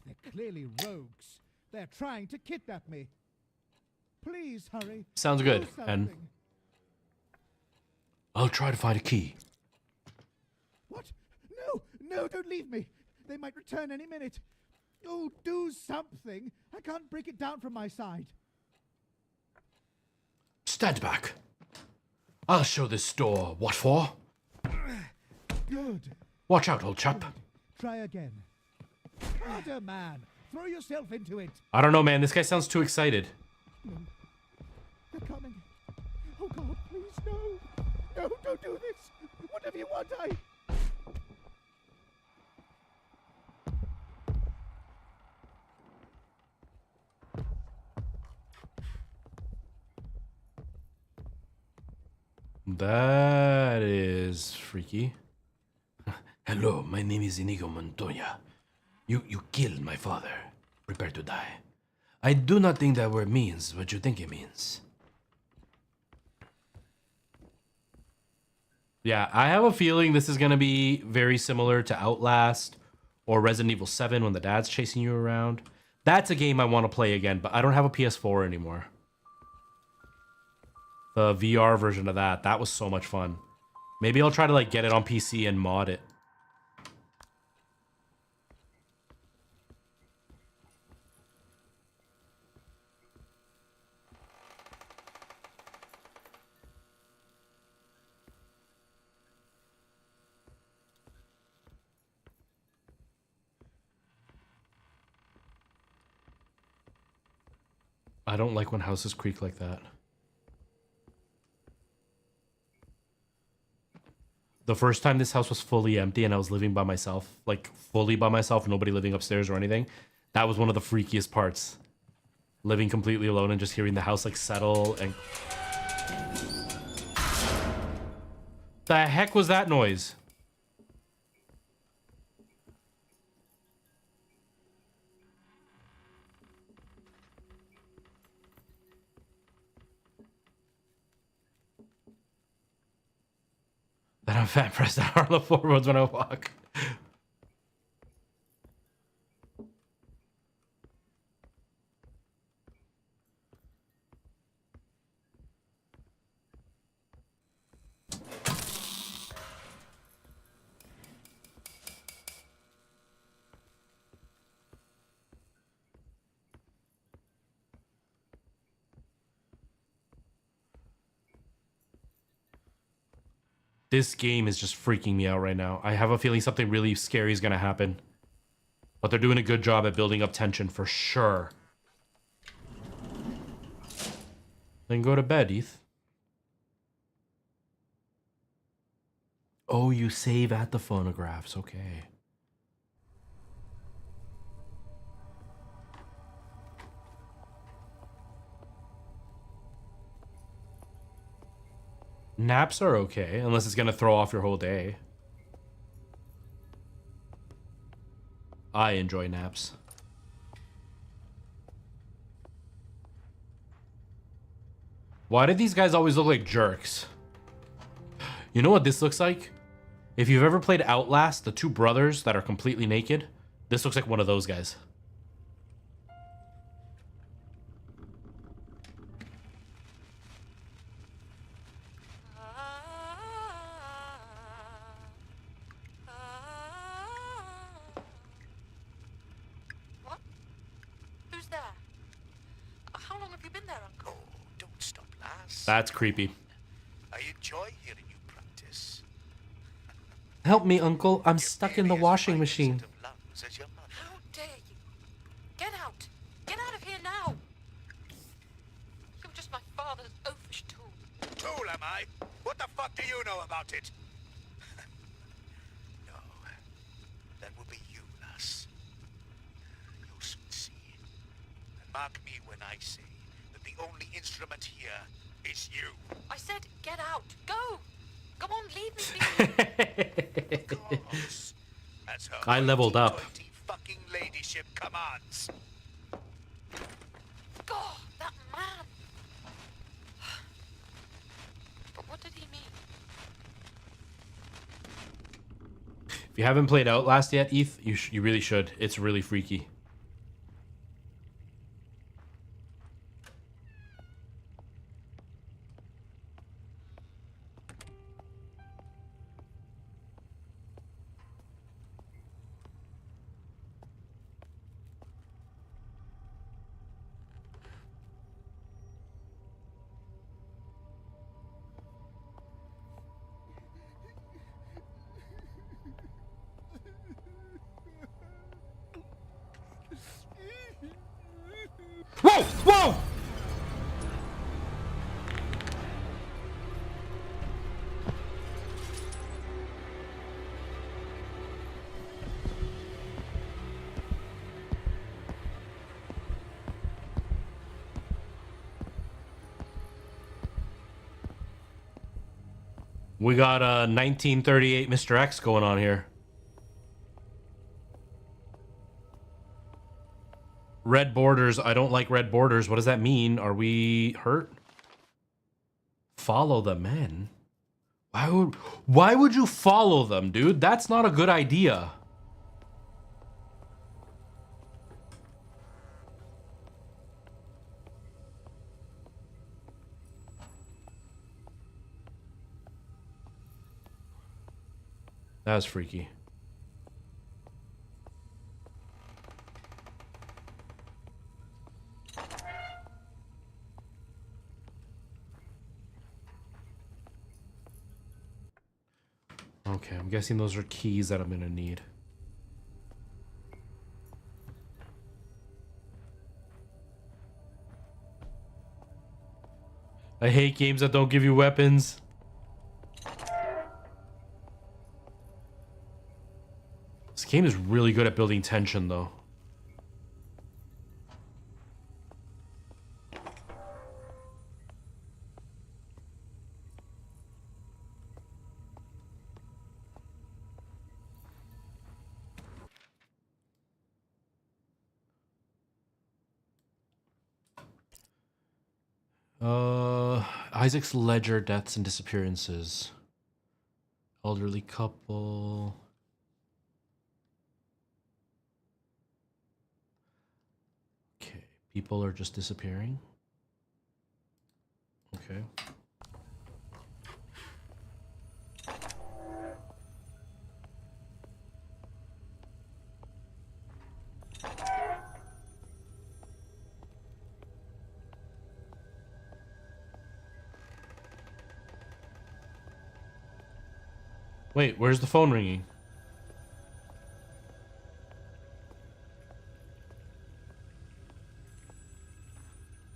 They're clearly rogues. They're trying to kidnap me. Please hurry. Sounds Do good, and something. I'll try to find a key. What? No, no, don't leave me. They might return any minute. Oh, do something. I can't break it down from my side. Stand back. I'll show this door what for. Good. Watch out, old chap. Try again. Harder, man. Throw yourself into it. I don't know, man. This guy sounds too excited. They're coming. Oh, God, please, no. No, don't do this. Whatever you want, That is freaky. Hello, my name is Inigo Montoya. You killed my father. Prepare to die. I do not think that word means what you think it means. Yeah, I have a feeling this is going to be very similar to Outlast or Resident Evil 7 when the dad's chasing you around. That's a game I want to play again, but I don't have a PS4 anymore. The VR version of that was so much fun. Maybe I'll try to like get it on PC and mod it. I don't like when houses creak like that. The first time this house was fully empty and I was living by myself, like fully by myself, nobody living upstairs or anything, that was one of the freakiest parts. Living completely alone and just hearing the house like settle and... The heck was that noise? That I'm fat pressed out on the floorboards when I walk. This game is just freaking me out right now. I have a feeling something really scary is going to happen. But they're doing a good job at building up tension for sure. Then go to bed, Eth. Oh, you save at the phonographs. Okay. Naps are okay, unless it's going to throw off your whole day. I enjoy naps. Why do these guys always look like jerks? You know what this looks like? If you've ever played Outlast, the two brothers that are completely naked, this looks like one of those guys. What? Who's there? How long have you been there, Uncle? Oh, don't stop, lass. That's creepy. I enjoy hearing you practice. Help me, Uncle. I'm You're stuck in the nearly as washing fine a machine. set of lungs as your mother. How dare you? Get out! Get out of here now! You're just my father's oafish tool. Tool, am I? What the fuck do you know about it? No, that will be you, lass. You'll soon see. And mark me when I say that the only instrument here is you. I said get out! Go! Go on, leave me be! Of course. As her I leveled up. 20 fucking ladyship commands. God, that man! But what did he mean? If you haven't played Outlast yet, Eth, you really should. It's really freaky. Whoa! Whoa! We got 1938 Mr. X going on here. Red borders. I don't like red borders. What does that mean? Are we hurt? Follow the men. Why would you follow them, dude? That's not a good idea. That was freaky. Okay, I'm guessing those are keys that I'm gonna need. I hate games that don't give you weapons. This game is really good at building tension, though. Isaac's ledger, deaths and disappearances. Elderly couple. Okay, people are just disappearing. Okay. Wait, where's the phone ringing?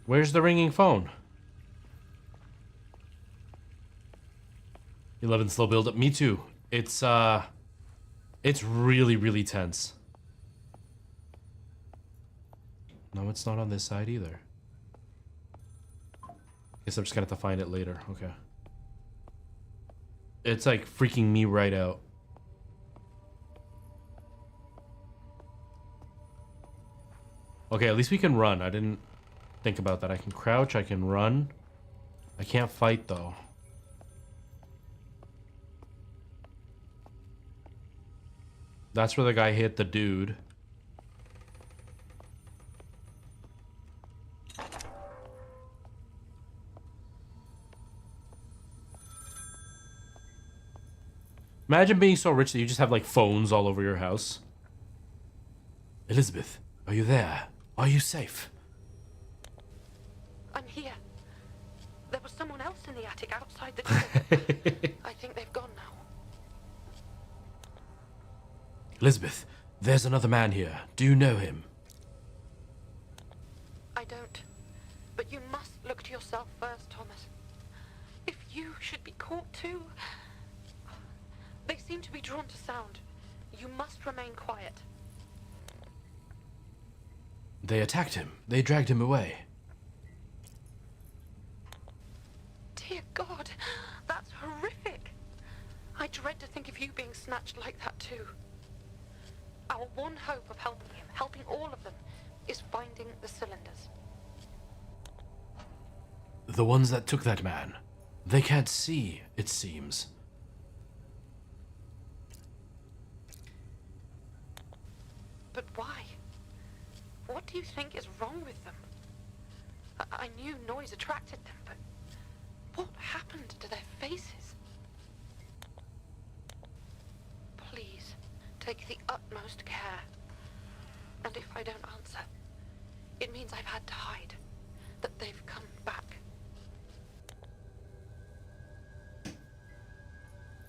Where's the ringing phone? 11 slow build up. Me too. It's really, really tense. No, it's not on this side either. Guess I'm just gonna have to find it later. Okay. It's like freaking me right out. Okay, at least we can run. I didn't think about that. I can crouch, I can run. I can't fight though. That's where the guy hit the dude. Imagine being so rich that you just have like phones all over your house. Elizabeth, are you there? Are you safe? I'm here. There was someone else in the attic outside the door. I think they've gone now. Elizabeth, there's another man here. Do you know him? I don't. But you must look to yourself first, Thomas. If you should be caught too... They seem to be drawn to sound. You must remain quiet. They attacked him. They dragged him away. Dear God, that's horrific. I dread to think of you being snatched like that too. Our one hope of helping him, helping all of them, is finding the cylinders. The ones that took that man. They can't see, it seems. But why? What do you think is wrong with them? I knew noise attracted them, but what happened to their faces? Please, take the utmost care. And if I don't answer, it means I've had to hide, that they've come back.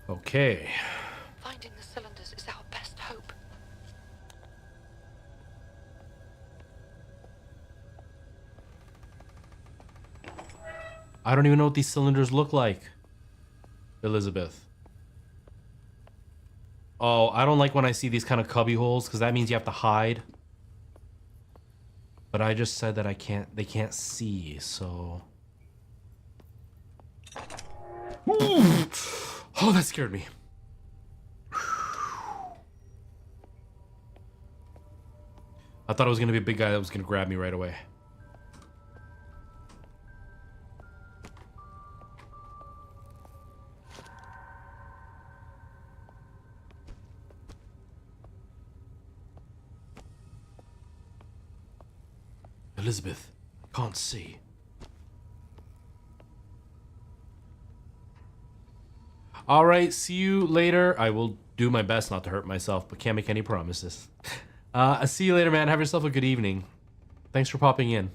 Okay. Finding the cylinders is our best hope. I don't even know what these cylinders look like. Elizabeth. Oh, I don't like when I see these kind of cubby holes, because that means you have to hide. But I just said that they can't see, so... Ooh. Oh, that scared me. I thought it was going to be a big guy that was going to grab me right away. Elizabeth, I can't see. All right, see you later. I will do my best not to hurt myself, but can't make any promises. I'll see you later, man. Have yourself a good evening. Thanks for popping in.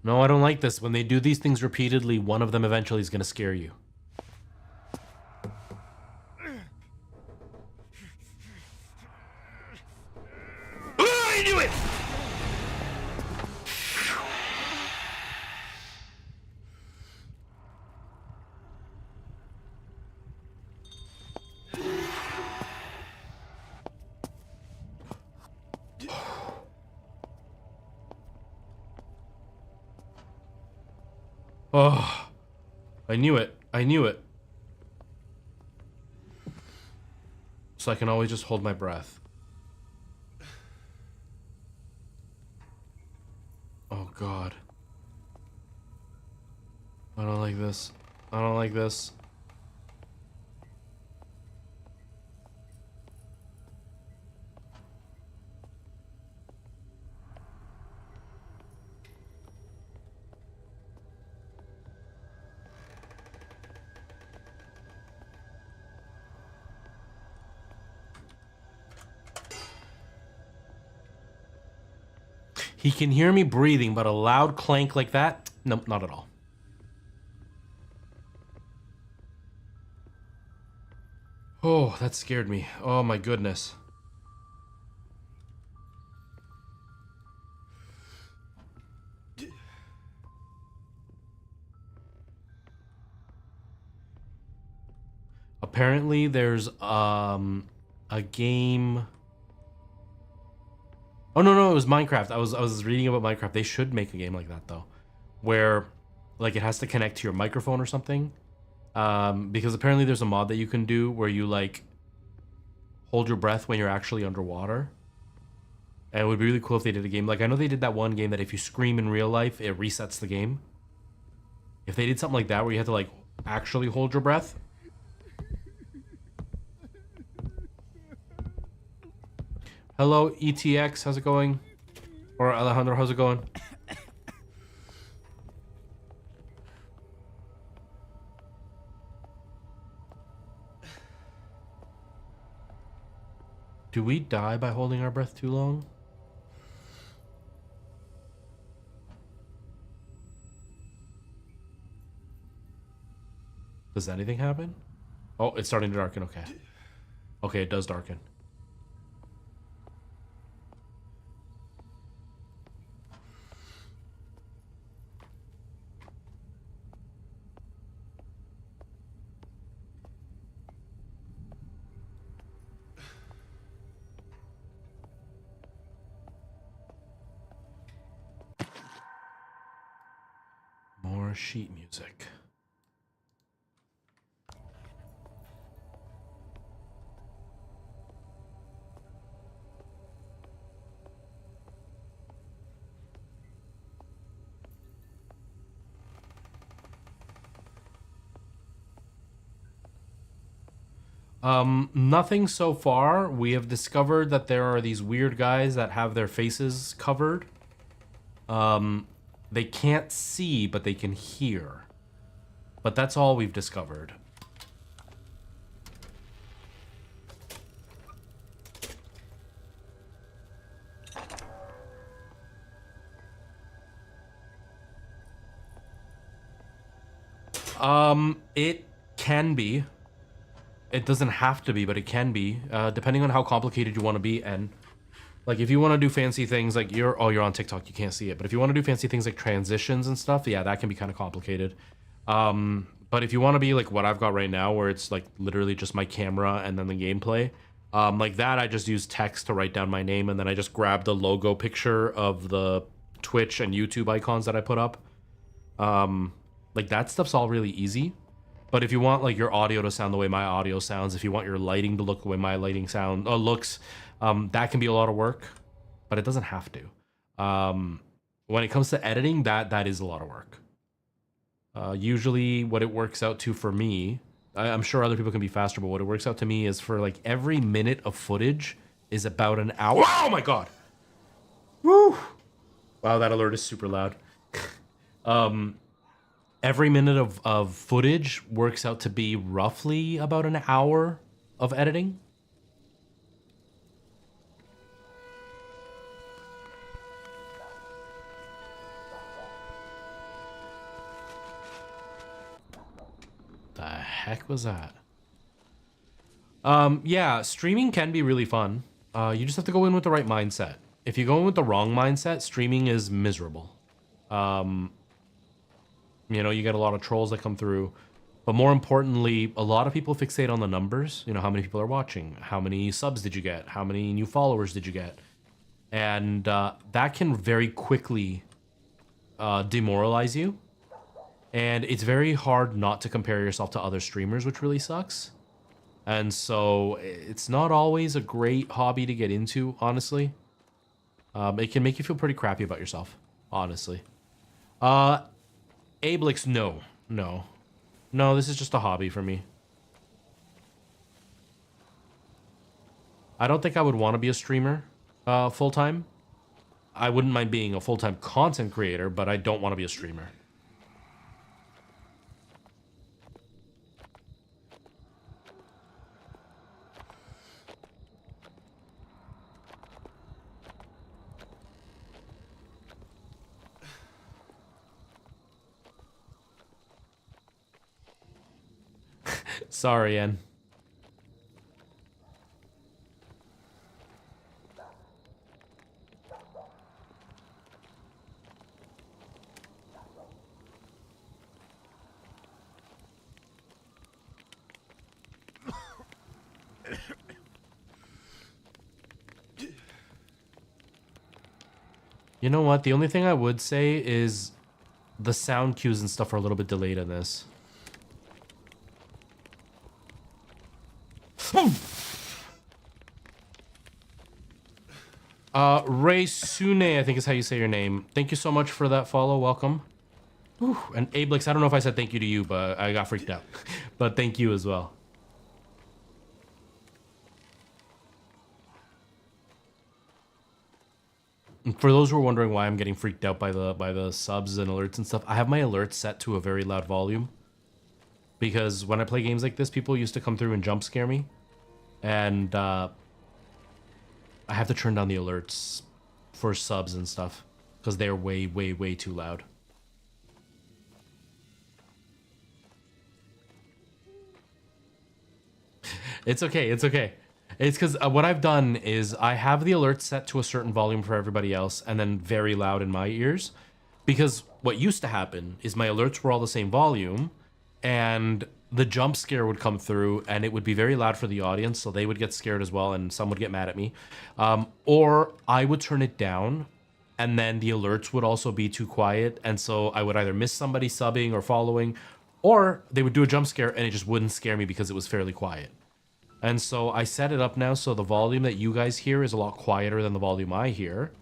No, I don't like this. When they do these things repeatedly, one of them eventually is going to scare you. I knew it! Oh, I knew it. I knew it. So I can always just hold my breath. Oh, God. I don't like this. I don't like this. He can hear me breathing, but a loud clank like that? Nope, not at all. Oh, that scared me. Oh my goodness. Apparently there's a game. Oh no, it was Minecraft. I was reading about Minecraft. They should make a game like that though, where like it has to connect to your microphone or something. Because apparently there's a mod that you can do where you like hold your breath when you're actually underwater. And it would be really cool if they did a game. Like I know they did that one game that if you scream in real life, it resets the game. If they did something like that where you had to like actually hold your breath. Hello, ETX, how's it going? Or Alejandro, how's it going? Do we die by holding our breath too long? Does anything happen? Oh, it's starting to darken, okay. Okay, it does darken. More sheet music. Nothing so far. We have discovered that there are these weird guys that have their faces covered. They can't see, but they can hear. But that's all we've discovered. It can be. It doesn't have to be, but it can be, depending on how complicated you want to be. And like, if you want to do fancy things like you're on TikTok, you can't see it. But if you want to do fancy things like transitions and stuff, yeah, that can be kind of complicated. But if you want to be like what I've got right now, where it's like literally just my camera and then the gameplay, like that, I just use text to write down my name. And then I just grab the logo picture of the Twitch and YouTube icons that I put up. Like that stuff's all really easy. But if you want like your audio to sound the way my audio sounds, if you want your lighting to look the way my lighting looks, that can be a lot of work, but it doesn't have to. When it comes to editing, that is a lot of work. Usually what it works out to for me, I'm sure other people can be faster, but what it works out to me is for like every minute of footage is about an hour. Oh my God. Woo. Wow, that alert is super loud. Every minute of footage works out to be roughly about an hour of editing. The heck was that? Yeah, streaming can be really fun. You just have to go in with the right mindset. If you go in with the wrong mindset, streaming is miserable. You know, you get a lot of trolls that come through. But more importantly, a lot of people fixate on the numbers. You know, how many people are watching? How many subs did you get? How many new followers did you get? And that can very quickly demoralize you. And it's very hard not to compare yourself to other streamers, which really sucks. And so it's not always a great hobby to get into, honestly. It can make you feel pretty crappy about yourself, honestly. Ablix, no, this is just a hobby for me. I don't think I would want to be a streamer full-time. I wouldn't mind being a full-time content creator, but I don't want to be a streamer. Sorry, Ann. You know what? The only thing I would say is the sound cues and stuff are a little bit delayed in this. Ray Sune, I think is how you say your name. Thank you so much for that follow. Welcome. Ooh, and Ablix, I don't know if I said thank you to you, but I got freaked out. But thank you as well. And for those who are wondering why I'm getting freaked out by the subs and alerts and stuff, I have my alerts set to a very loud volume. Because when I play games like this, people used to come through and jump scare me. And I have to turn down the alerts for subs and stuff. Because they're way, way, way too loud. It's okay, it's okay. It's because what I've done is I have the alerts set to a certain volume for everybody else and then very loud in my ears. Because what used to happen is my alerts were all the same volume and the jump scare would come through and it would be very loud for the audience, so they would get scared as well and some would get mad at me. Or I would turn it down and then the alerts would also be too quiet, and so I would either miss somebody subbing or following, or they would do a jump scare and it just wouldn't scare me because it was fairly quiet. And so I set it up now so the volume that you guys hear is a lot quieter than the volume I hear.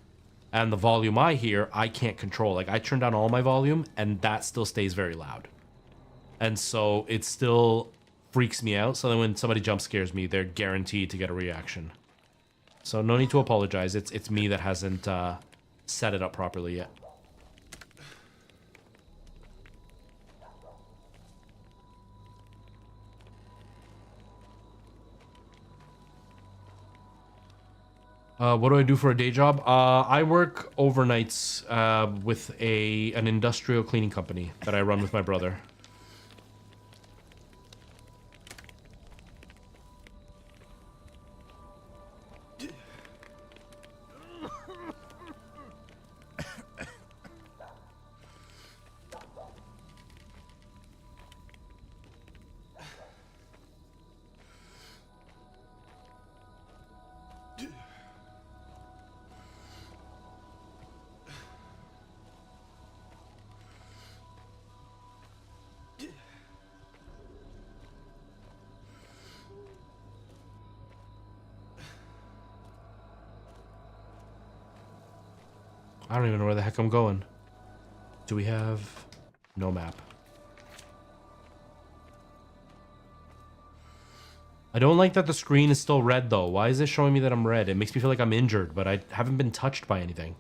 And the volume I hear, I can't control. Like, I turn down all my volume, and that still stays very loud. And so it still freaks me out. So then when somebody jump scares me, they're guaranteed to get a reaction. So no need to apologize. It's me that hasn't set it up properly yet. What do I do for a day job? I work overnights with an industrial cleaning company that I run with my brother. I don't even know where the heck I'm going. Do we have no map? I don't like that the screen is still red though. Why is it showing me that I'm red? It makes me feel like I'm injured, but I haven't been touched by anything.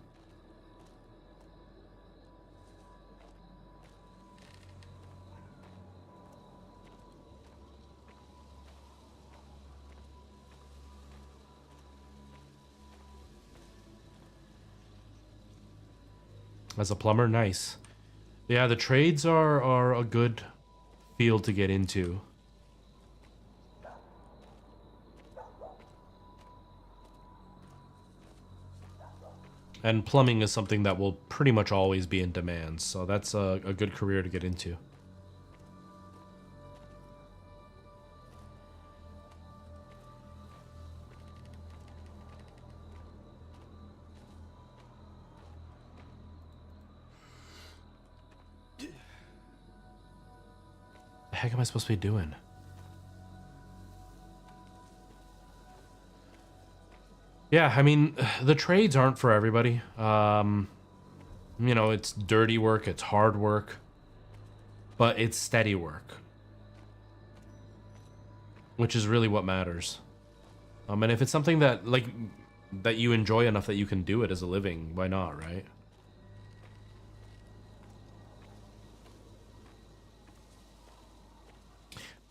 As a plumber, nice. Yeah, the trades are a good field to get into. And plumbing is something that will pretty much always be in demand, so that's a good career to get into. The heck am I supposed to be doing? Yeah, I mean, the trades aren't for everybody. You know, it's dirty work, it's hard work, but it's steady work, which is really what matters. And if it's something that, like, that you enjoy enough that you can do it as a living, why not, right?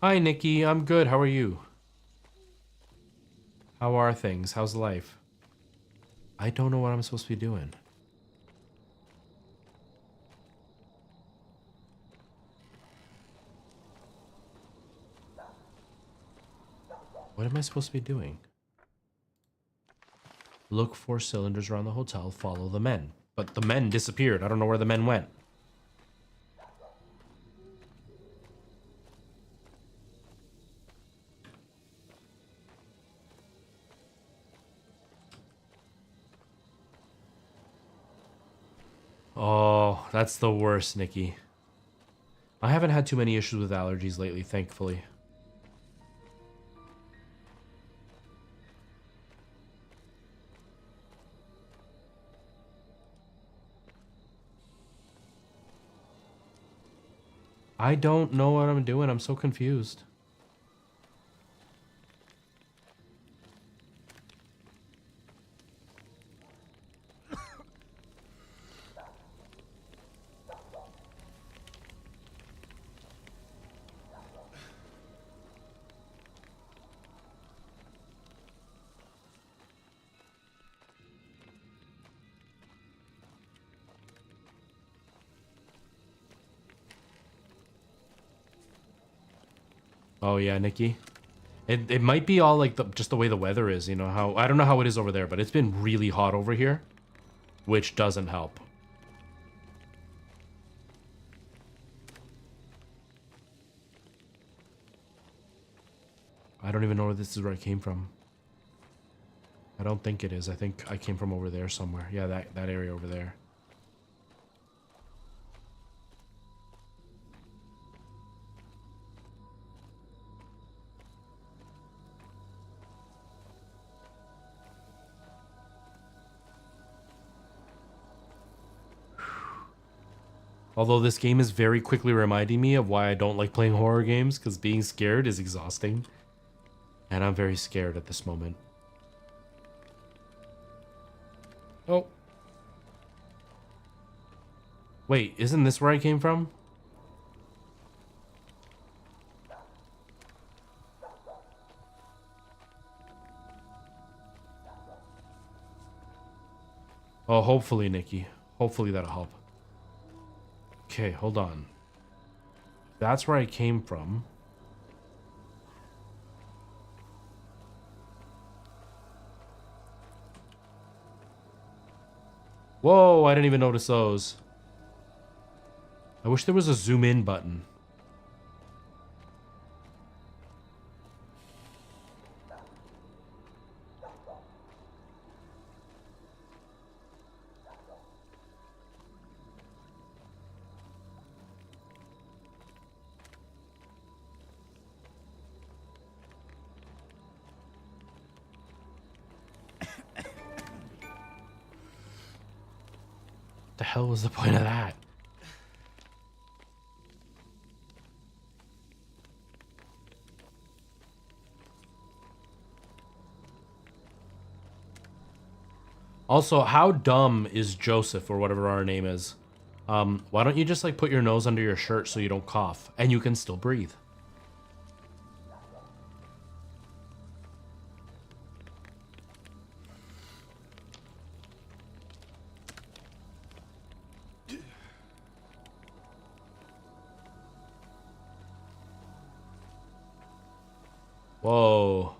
Hi, Nikki. I'm good. How are you? How are things? How's life? I don't know what I'm supposed to be doing. What am I supposed to be doing? Look for cylinders around the hotel. Follow the men. But the men disappeared. I don't know where the men went. Oh, that's the worst, Nikki. I haven't had too many issues with allergies lately, thankfully. I don't know what I'm doing. I'm so confused. Oh yeah, Nikki. It might be all like just the way the weather is, you know, how I don't know how it is over there, but it's been really hot over here, which doesn't help. I don't even know if this is where I came from. I don't think it is. I think I came from over there somewhere. Yeah, that area over there. Although this game is very quickly reminding me of why I don't like playing horror games, because being scared is exhausting. And I'm very scared at this moment. Oh. Wait, isn't this where I came from? Oh, hopefully, Nikki. Hopefully that'll help. Okay, hold on. That's where I came from. Whoa, I didn't even notice those. I wish there was a zoom in button. The hell was the point of that? Also, how dumb is Joseph or whatever our name is? Why don't you just like put your nose under your shirt so you don't cough and you can still breathe? Whoa.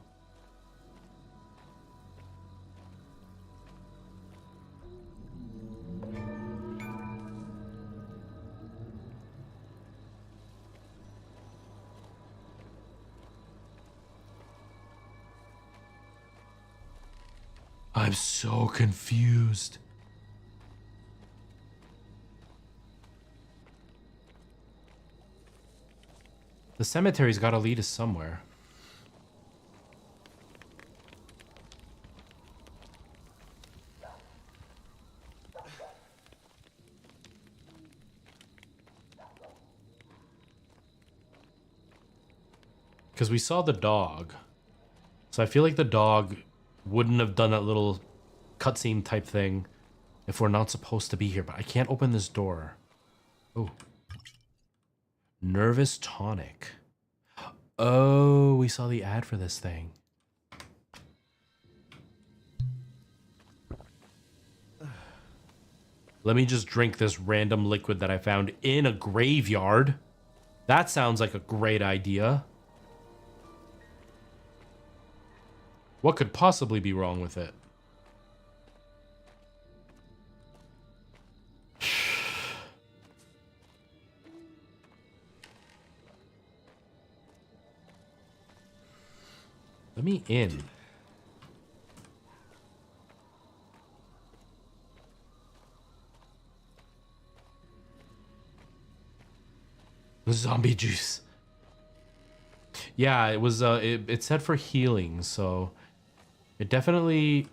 I'm so confused. The cemetery's gotta lead us somewhere. Because we saw the dog. So I feel like the dog wouldn't have done that little cutscene type thing if we're not supposed to be here. But I can't open this door. Oh. Nervous tonic. Oh, we saw the ad for this thing. Let me just drink this random liquid that I found in a graveyard. That sounds like a great idea. What could possibly be wrong with it? Let me in. Zombie juice. Yeah, it was it said for healing, so it definitely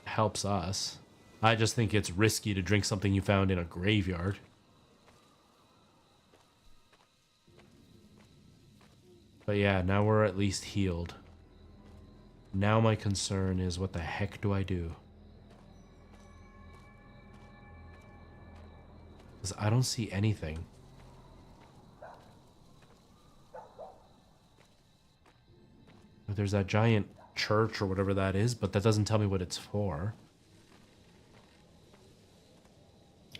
helps us. I just think it's risky to drink something you found in a graveyard. But yeah, now we're at least healed. Now my concern is, what the heck do I do? Because I don't see anything. There's that giant church or whatever that is, but that doesn't tell me what it's for.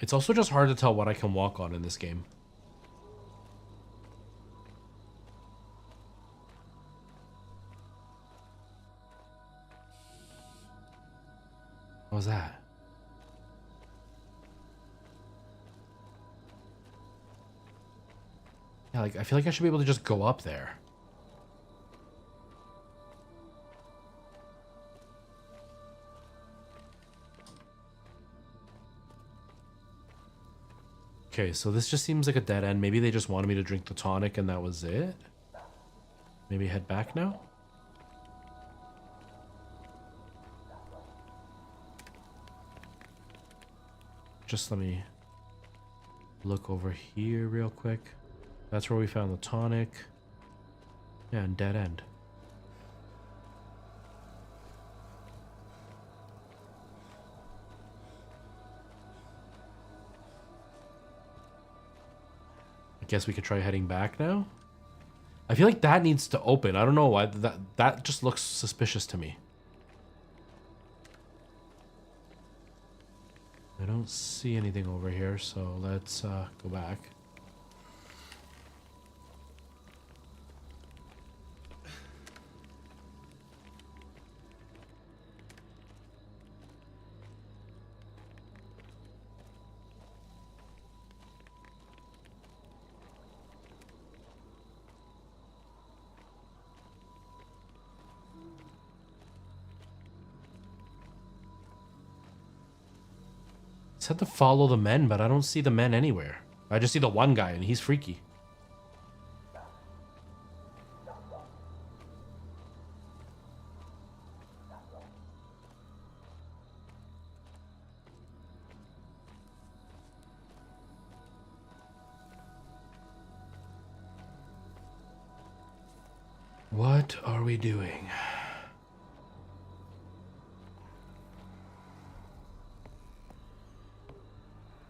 It's also just hard to tell what I can walk on in this game. What was that? Yeah, like, I feel like I should be able to just go up there. Okay, so this just seems like a dead end. Maybe they just wanted me to drink the tonic and that was it? Maybe head back now? Just let me look over here real quick. That's where we found the tonic. Yeah, and dead end. I guess we could try heading back now. I feel like that needs to open. I don't know why. That just looks suspicious to me. I don't see anything over here, so let's go back. Said to follow the men, but I don't see the men anywhere. I just see the one guy and he's freaky. What are we doing?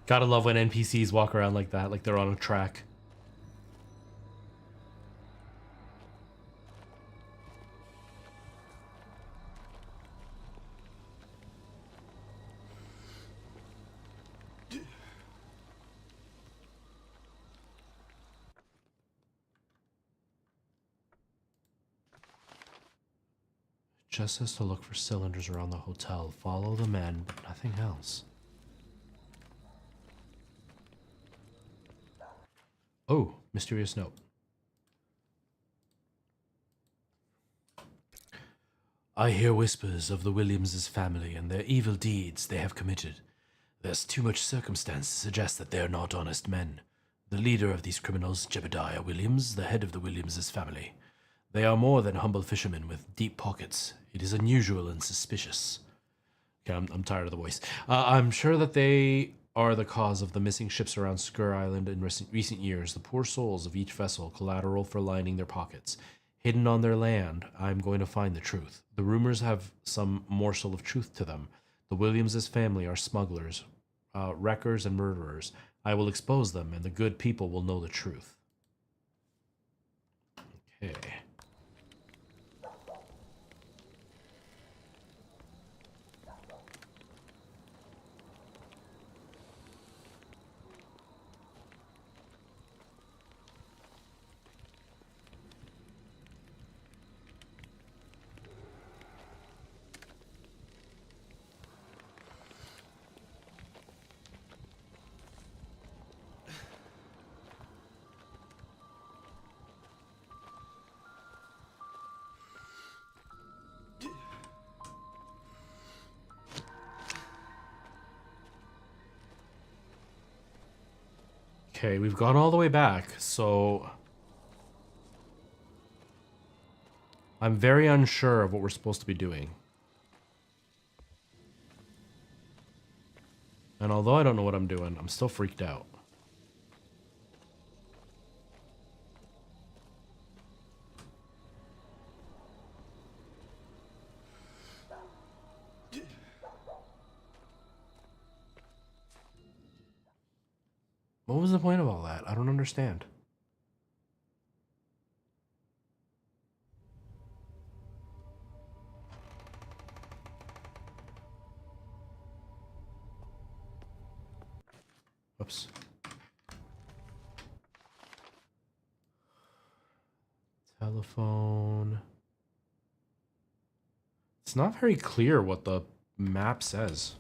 Gotta love when NPCs walk around like that, like they're on a track. Just says to look for cylinders around the hotel. Follow the men, but nothing else. Oh, mysterious note. I hear whispers of the Williamses' family and their evil deeds they have committed. There's too much circumstance to suggest that they're not honest men. The leader of these criminals, Jebediah Williams, the head of the Williamses' family. They are more than humble fishermen with deep pockets. It is unusual and suspicious. Okay, I'm tired of the voice. I'm sure that they are the cause of the missing ships around Sker Island in recent years. The poor souls of each vessel, collateral for lining their pockets. Hidden on their land, I'm going to find the truth. The rumors have some morsel of truth to them. The Williamses' family are smugglers, wreckers, and murderers. I will expose them, and the good people will know the truth. Okay. Okay, we've gone all the way back, so I'm very unsure of what we're supposed to be doing. And although I don't know what I'm doing, I'm still freaked out. What was the point of all that? I don't understand. Whoops. Telephone. It's not very clear what the map says.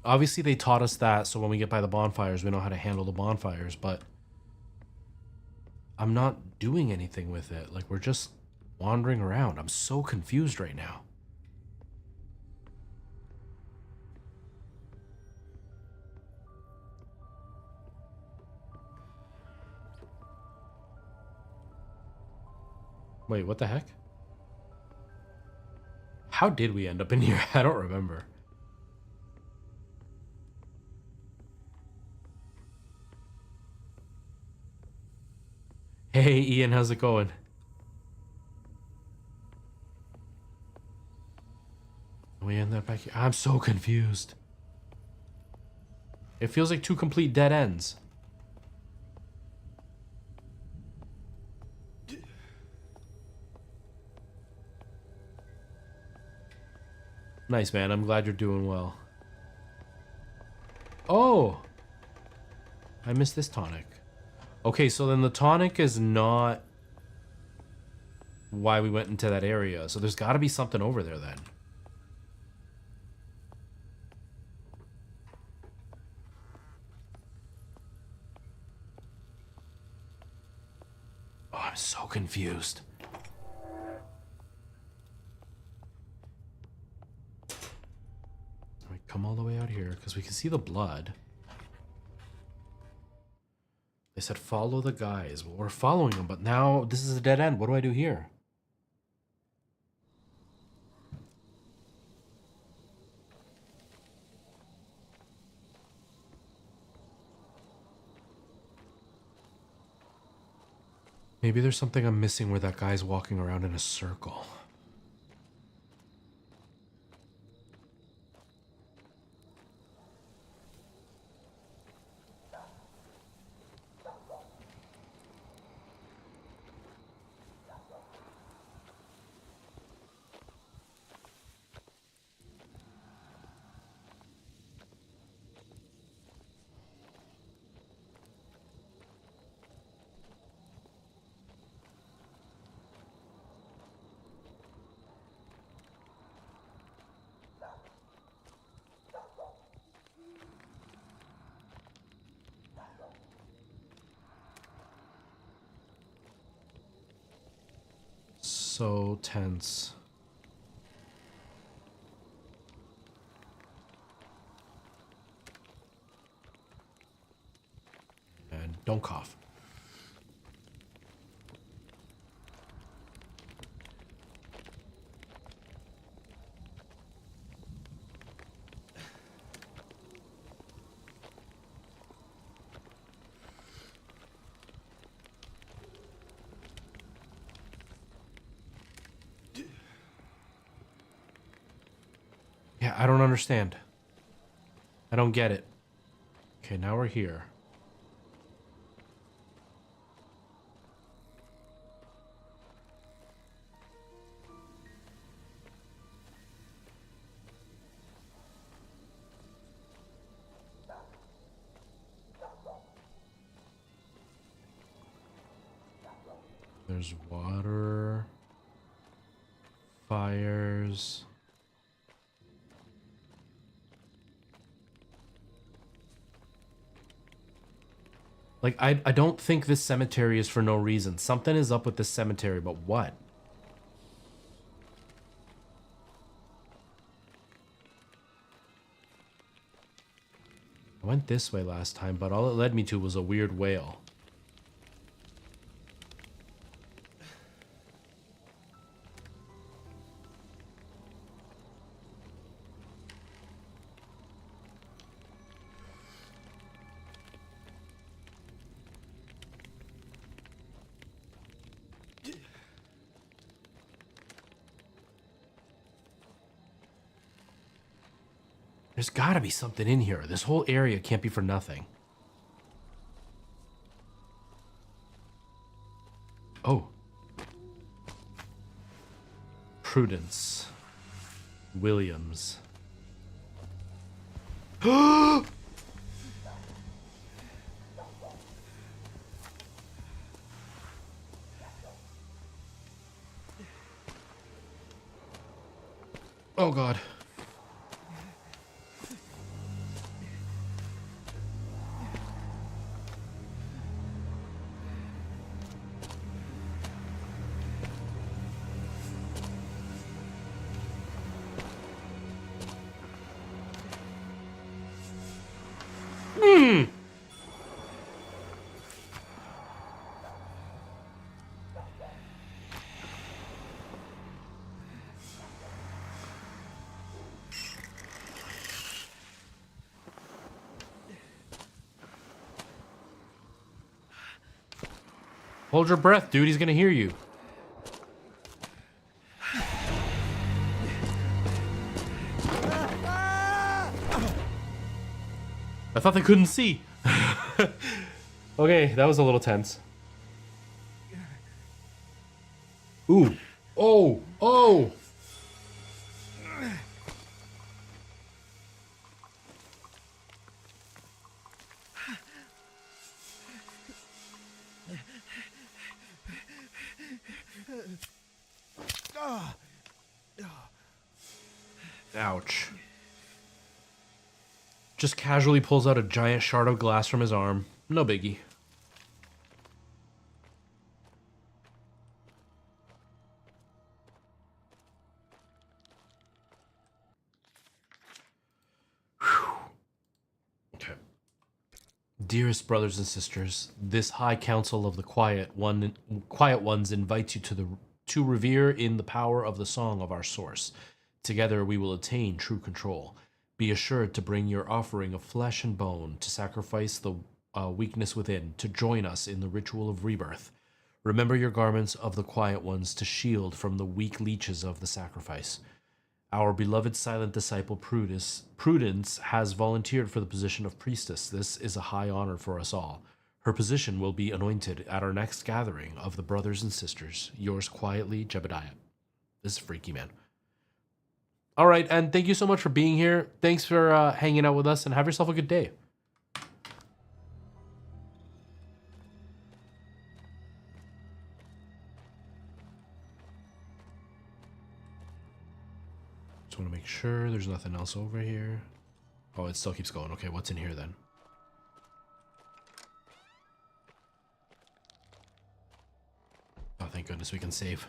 Obviously, they taught us that, so when we get by the bonfires, we know how to handle the bonfires, but I'm not doing anything with it. Like, we're just wandering around. I'm so confused right now. Wait, what the heck? How did we end up in here? I don't remember. Hey, Ian, how's it going? We end up back here. I'm so confused. It feels like two complete dead ends. Nice, man. I'm glad you're doing well. Oh! I missed this tonic. Okay, so then the tonic is not why we went into that area. So there's got to be something over there then. Oh, I'm so confused. We come all the way out here because we can see the blood. They said follow the guys. Well, we're following them, but now this is a dead end. What do I do here? Maybe there's something I'm missing where that guy's walking around in a circle. So tense. And don't cough. Yeah, I understand. I don't get it. Okay, now we're here. There's water, fires. Like, I don't think this cemetery is for no reason. Something is up with this cemetery, but what? I went this way last time, but all it led me to was a weird whale. There's gotta be something in here. This whole area can't be for nothing. Oh. Prudence. Williams. Oh God. Hold your breath, dude. He's gonna hear you. I thought they couldn't see. Okay, that was a little tense. Ooh. Oh. Oh. Ouch. Just casually pulls out a giant shard of glass from his arm. No biggie. Whew. Okay. Dearest brothers and sisters, this high council of the quiet ones invites you to revere in the power of the song of our source. Together we will attain true control. Be assured to bring your offering of flesh and bone, to sacrifice the weakness within, to join us in the ritual of rebirth. Remember your garments of the quiet ones to shield from the weak leeches of the sacrifice. Our beloved silent disciple Prudence has volunteered for the position of priestess. This is a high honor for us all. Her position will be anointed at our next gathering of the brothers and sisters. Yours quietly, Jebediah. This is freaky, man. All right, and thank you so much for being here. Thanks for hanging out with us, and have yourself a good day. Just want to make sure there's nothing else over here. Oh, it still keeps going. Okay, what's in here then? Oh, thank goodness we can save.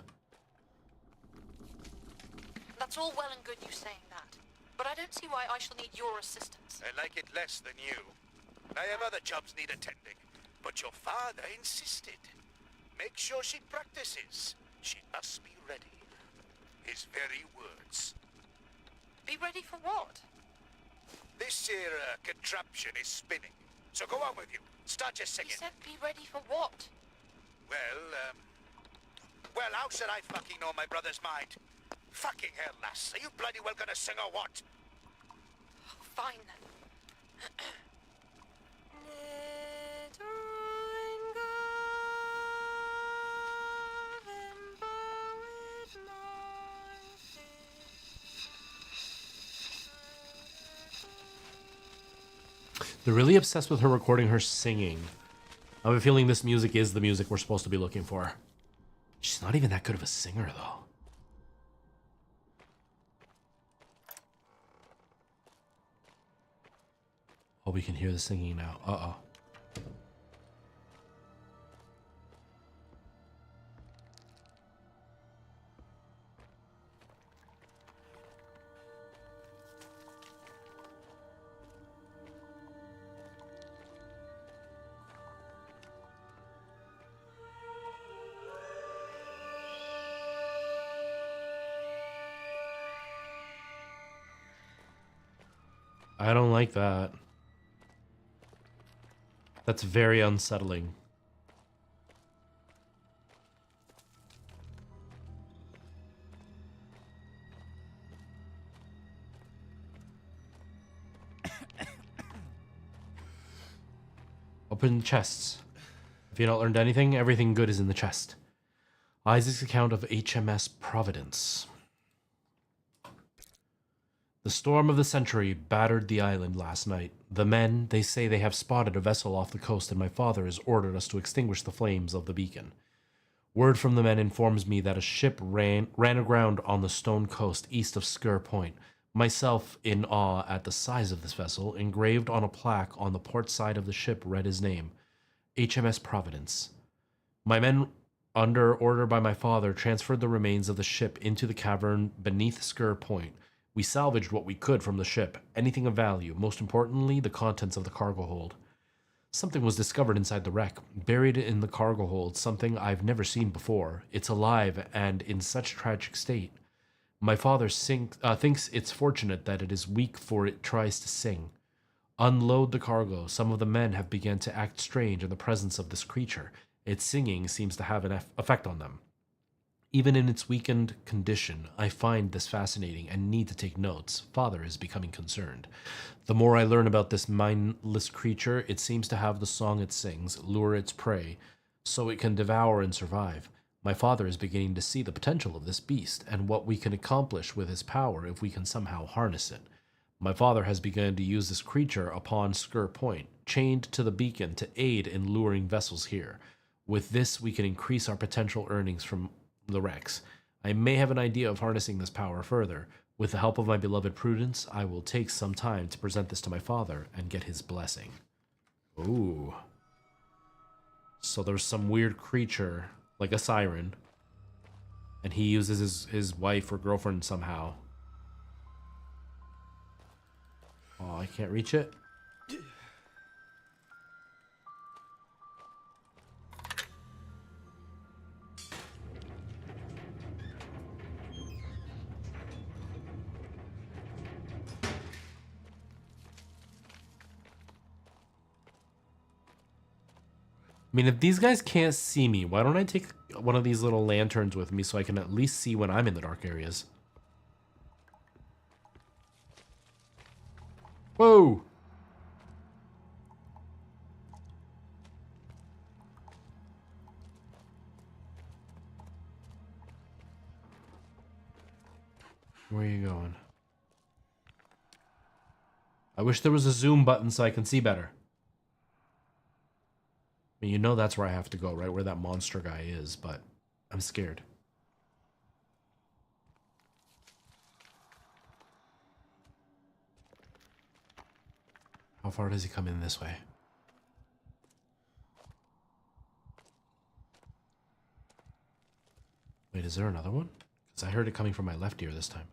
That's all well and good you saying that, but I don't see why I shall need your assistance. I like it less than you. I have other jobs need attending, but your father insisted. Make sure she practices. She must be ready. His very words. Be ready for what? This here contraption is spinning, so go on with you. Start your You singing. said be ready for what? Well, how should I fucking know my brother's mind? Fucking hell, lass. Are you bloody well gonna sing or what? Fine then. They're really obsessed with her recording her singing. I have a feeling this music is the music we're supposed to be looking for. She's not even that good of a singer, though. Oh, we can hear the singing now. Uh-oh. I don't like that. That's very unsettling. Open chests. If you not learned anything, everything good is in the chest. Isaac's account of HMS Providence. The storm of the century battered the island last night. The men, they say they have spotted a vessel off the coast, and my father has ordered us to extinguish the flames of the beacon. Word from the men informs me that a ship ran aground on the stone coast east of Sker Point. Myself, in awe at the size of this vessel, engraved on a plaque on the port side of the ship read his name, HMS Providence. My men, under order by my father, transferred the remains of the ship into the cavern beneath Sker Point. We salvaged what we could from the ship, anything of value, most importantly, the contents of the cargo hold. Something was discovered inside the wreck, buried in the cargo hold, something I've never seen before. It's alive and in such tragic state. My father thinks it's fortunate that it is weak, for it tries to sing. Unload the cargo. Some of the men have begun to act strange in the presence of this creature. Its singing seems to have an effect on them. Even in its weakened condition, I find this fascinating and need to take notes. Father is becoming concerned. The more I learn about this mindless creature, it seems to have the song it sings, lure its prey, so it can devour and survive. My father is beginning to see the potential of this beast and what we can accomplish with his power if we can somehow harness it. My father has begun to use this creature upon Sker Point, chained to the beacon to aid in luring vessels here. With this, we can increase our potential earnings from the wrecks. I may have an idea of harnessing this power further. With the help of my beloved Prudence, I will take some time to present this to my father and get his blessing. Ooh. So there's some weird creature, like a siren, and he uses his wife or girlfriend somehow. Oh, I can't reach it? I mean, if these guys can't see me, why don't I take one of these little lanterns with me so I can at least see when I'm in the dark areas? Whoa! Where are you going? I wish there was a zoom button so I can see better. I mean, you know that's where I have to go, right? Where that monster guy is, but I'm scared. How far does he come in this way? Wait, is there another one? Because I heard it coming from my left ear this time.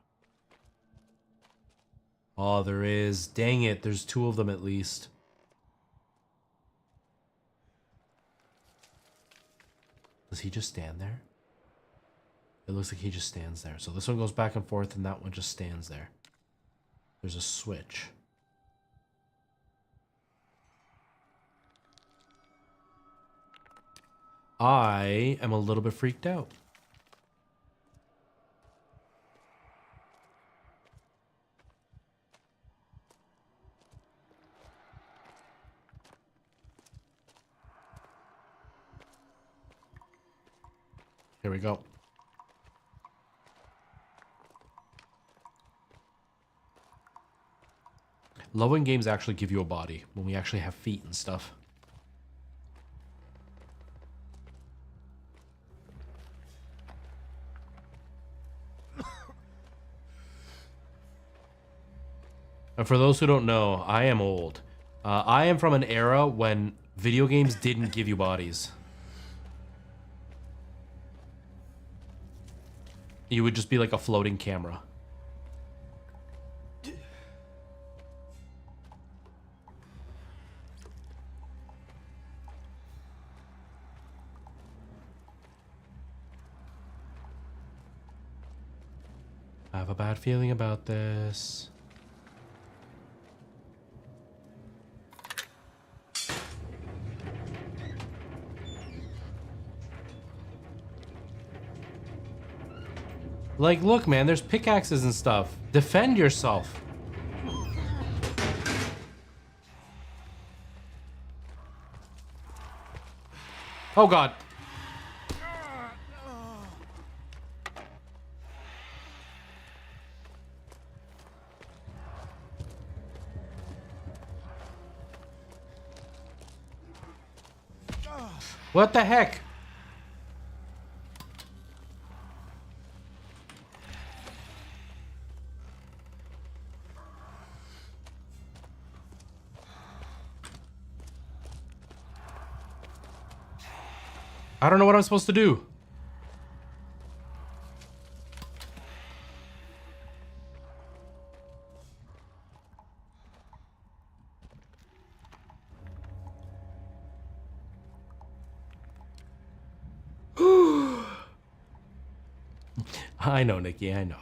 Oh, there is. Dang it, there's two of them at least. Does he just stand there? It looks like he just stands there. So this one goes back and forth and that one just stands there. There's a switch. I am a little bit freaked out. Here we go. Love when games actually give you a body, when we actually have feet and stuff. And for those who don't know, I am old. I am from an era when video games didn't give you bodies. You would just be like a floating camera. I have a bad feeling about this. Like, look, man, there's pickaxes and stuff. Defend yourself. Oh, God. What the heck? I don't know what I'm supposed to do. I know, Nikki, I know.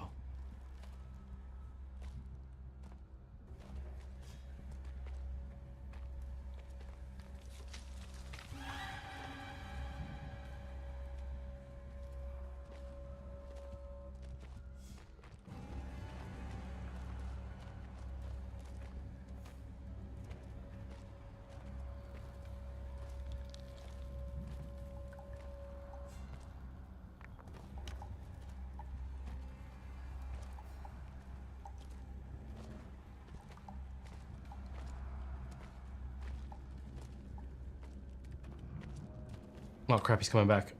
Oh crap, he's coming back.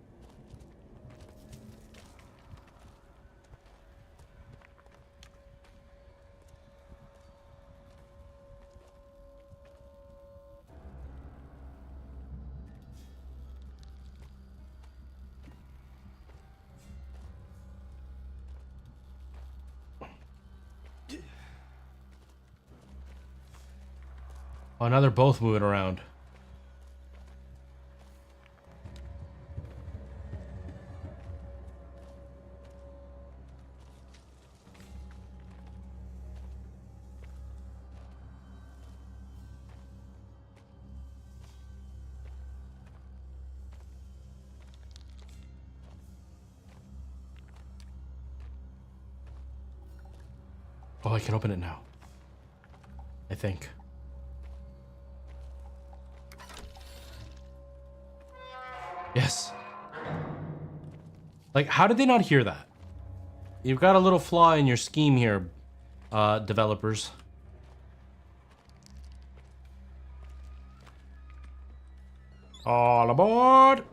Oh, now they're both moving around. Oh, I can open it now. I think. Yes. Like, how did they not hear that? You've got a little flaw in your scheme here, developers. All aboard!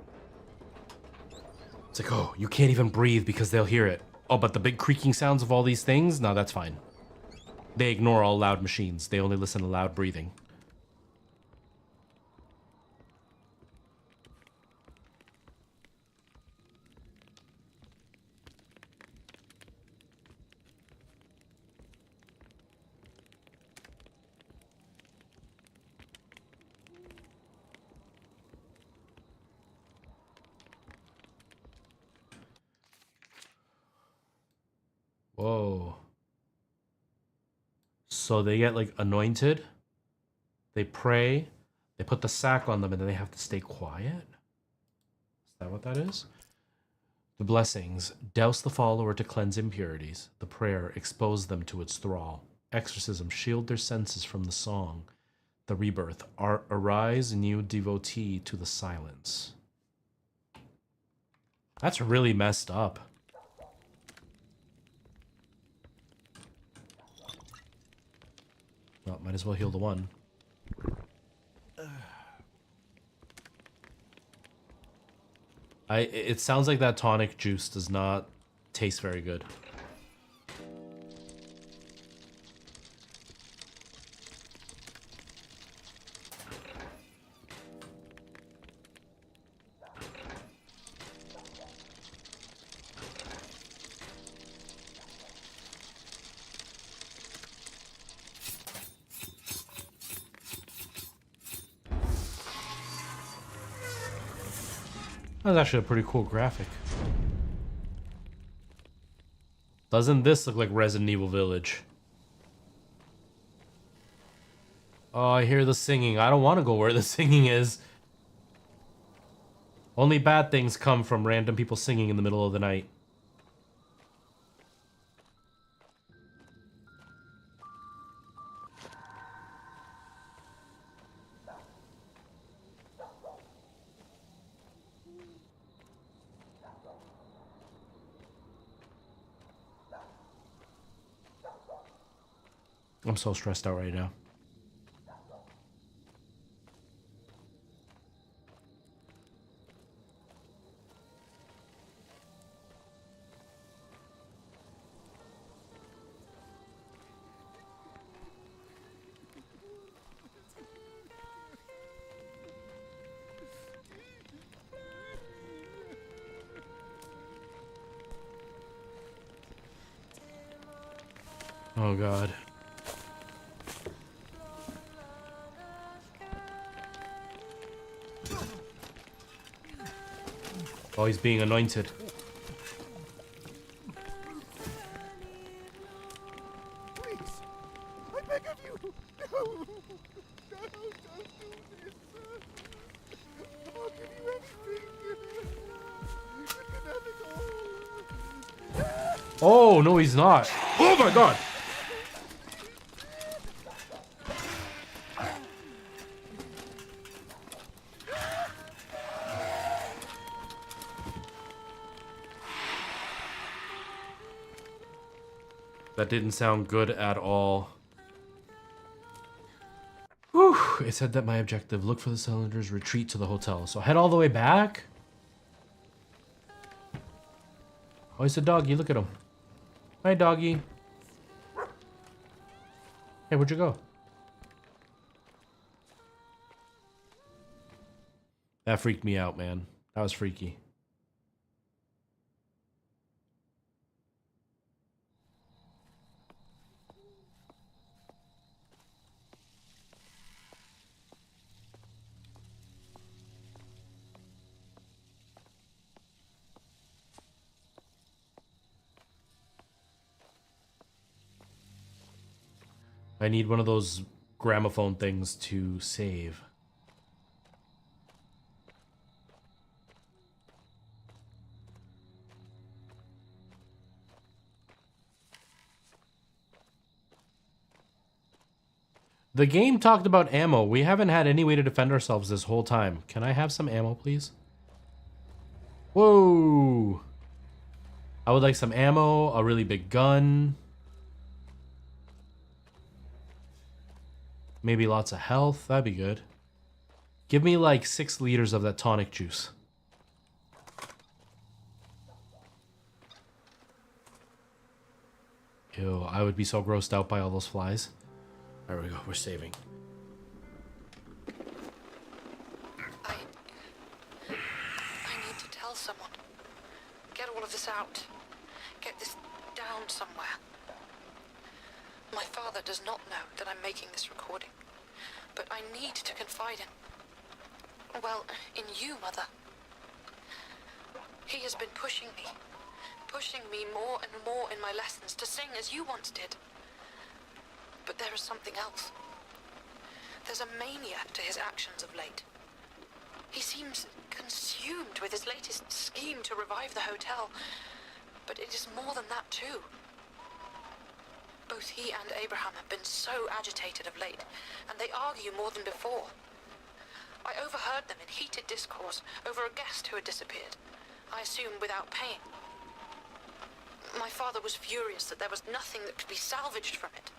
It's like, oh, you can't even breathe because they'll hear it. Oh, but the big creaking sounds of all these things? No, that's fine. They ignore all loud machines. They only listen to loud breathing. Whoa. So they get like anointed, they pray, they put the sack on them, and then they have to stay quiet? Is that what that is? The blessings: douse the follower to cleanse impurities. The prayer: expose them to its thrall. Exorcism: shield their senses from the song. The rebirth: arise, new devotee, to the silence. That's really messed up. Well, might as well heal the one. It sounds like that tonic juice does not taste very good. That's actually a pretty cool graphic. Doesn't this look like Resident Evil Village? Oh, I hear the singing. I don't want to go where the singing is. Only bad things come from random people singing in the middle of the night. I'm so stressed out right now. Oh God. Oh, he's being anointed. Please, I beg of you. No, no, don't do this. I'll give you anything. You can have it all. Oh, no, he's not. Oh my God. That didn't sound good at all. Whew. It said that my objective, look for the cylinders, retreat to the hotel. So head all the way back? Oh, he's a doggy. Look at him. Hi, doggy. Hey, where'd you go? That freaked me out, man. That was freaky. I need one of those gramophone things to save. The game talked about ammo. We haven't had any way to defend ourselves this whole time. Can I have some ammo, please? Whoa! I would like some ammo, a really big gun. Maybe lots of health. That'd be good. Give me like 6 liters of that tonic juice. Ew, I would be so grossed out by all those flies. There we go, we're saving. I need to tell someone. Get all of this out. Get this down somewhere. My father does not know that I'm making this recording, but I need to confide in, well, in you, Mother. He has been pushing me more and more in my lessons to sing as you once did. But there is something else. There's a mania to his actions of late. He seems consumed with his latest scheme to revive the hotel, but it is more than that too. Both he and Abraham have been so agitated of late, and they argue more than before. I overheard them in heated discourse over a guest who had disappeared, I assume without pain. My father was furious that there was nothing that could be salvaged from it.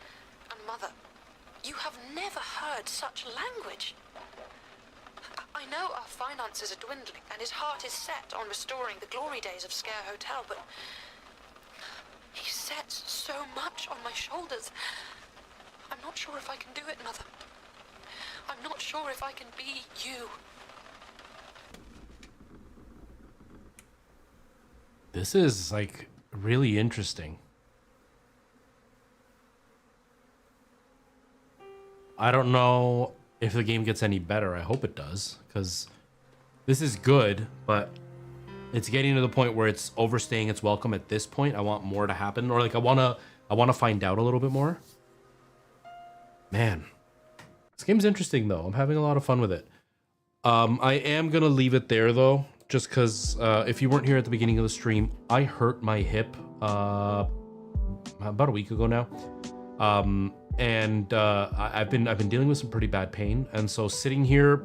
And Mother, you have never heard such language. I know our finances are dwindling, and his heart is set on restoring the glory days of Sker Hotel, but he sets so much on my shoulders. I'm not sure if I can do it, Mother. I'm not sure if I can be you. This is, like, really interesting. I don't know if the game gets any better. I hope it does, because this is good, but it's getting to the point where it's overstaying its welcome at this point. I want more to happen, or like I want to find out a little bit more. Man, this game's interesting though. I'm having a lot of fun with it. I am gonna leave it there though, just because if you weren't here at the beginning of the stream, I hurt my hip about a week ago now, and I've been dealing with some pretty bad pain, and so sitting here,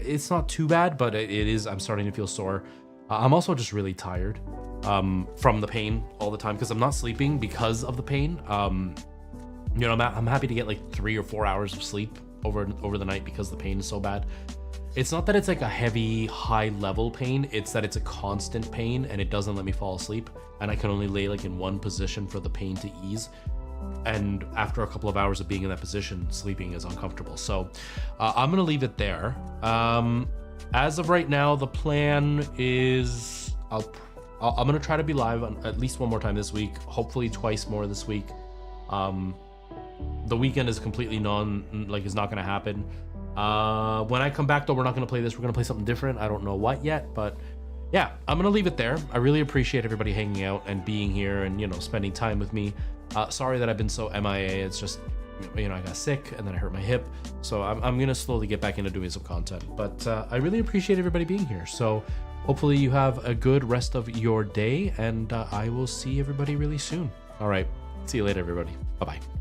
it's not too bad, but it is. I'm starting to feel sore. I'm also just really tired from the pain all the time because I'm not sleeping because of the pain. You know, I'm happy to get like 3 or 4 hours of sleep over the night because the pain is so bad. It's not that it's like a heavy, high level pain. It's that it's a constant pain and it doesn't let me fall asleep. And I can only lay like in one position for the pain to ease. And after a couple of hours of being in that position, sleeping is uncomfortable. So I'm gonna leave it there. As of right now, the plan is I'm gonna try to be live at least one more time this week, hopefully twice more this week. The weekend is completely is not gonna happen. When I come back though, we're not gonna play this. We're gonna play something different. I don't know what yet, but yeah, I'm gonna leave it there. I really appreciate everybody hanging out and being here and, you know, spending time with me. Sorry that I've been so MIA. It's just, you know, I got sick and then I hurt my hip. So I'm gonna slowly get back into doing some content. But I really appreciate everybody being here. So hopefully you have a good rest of your day, and I will see everybody really soon. All right. See you later, everybody. Bye-bye.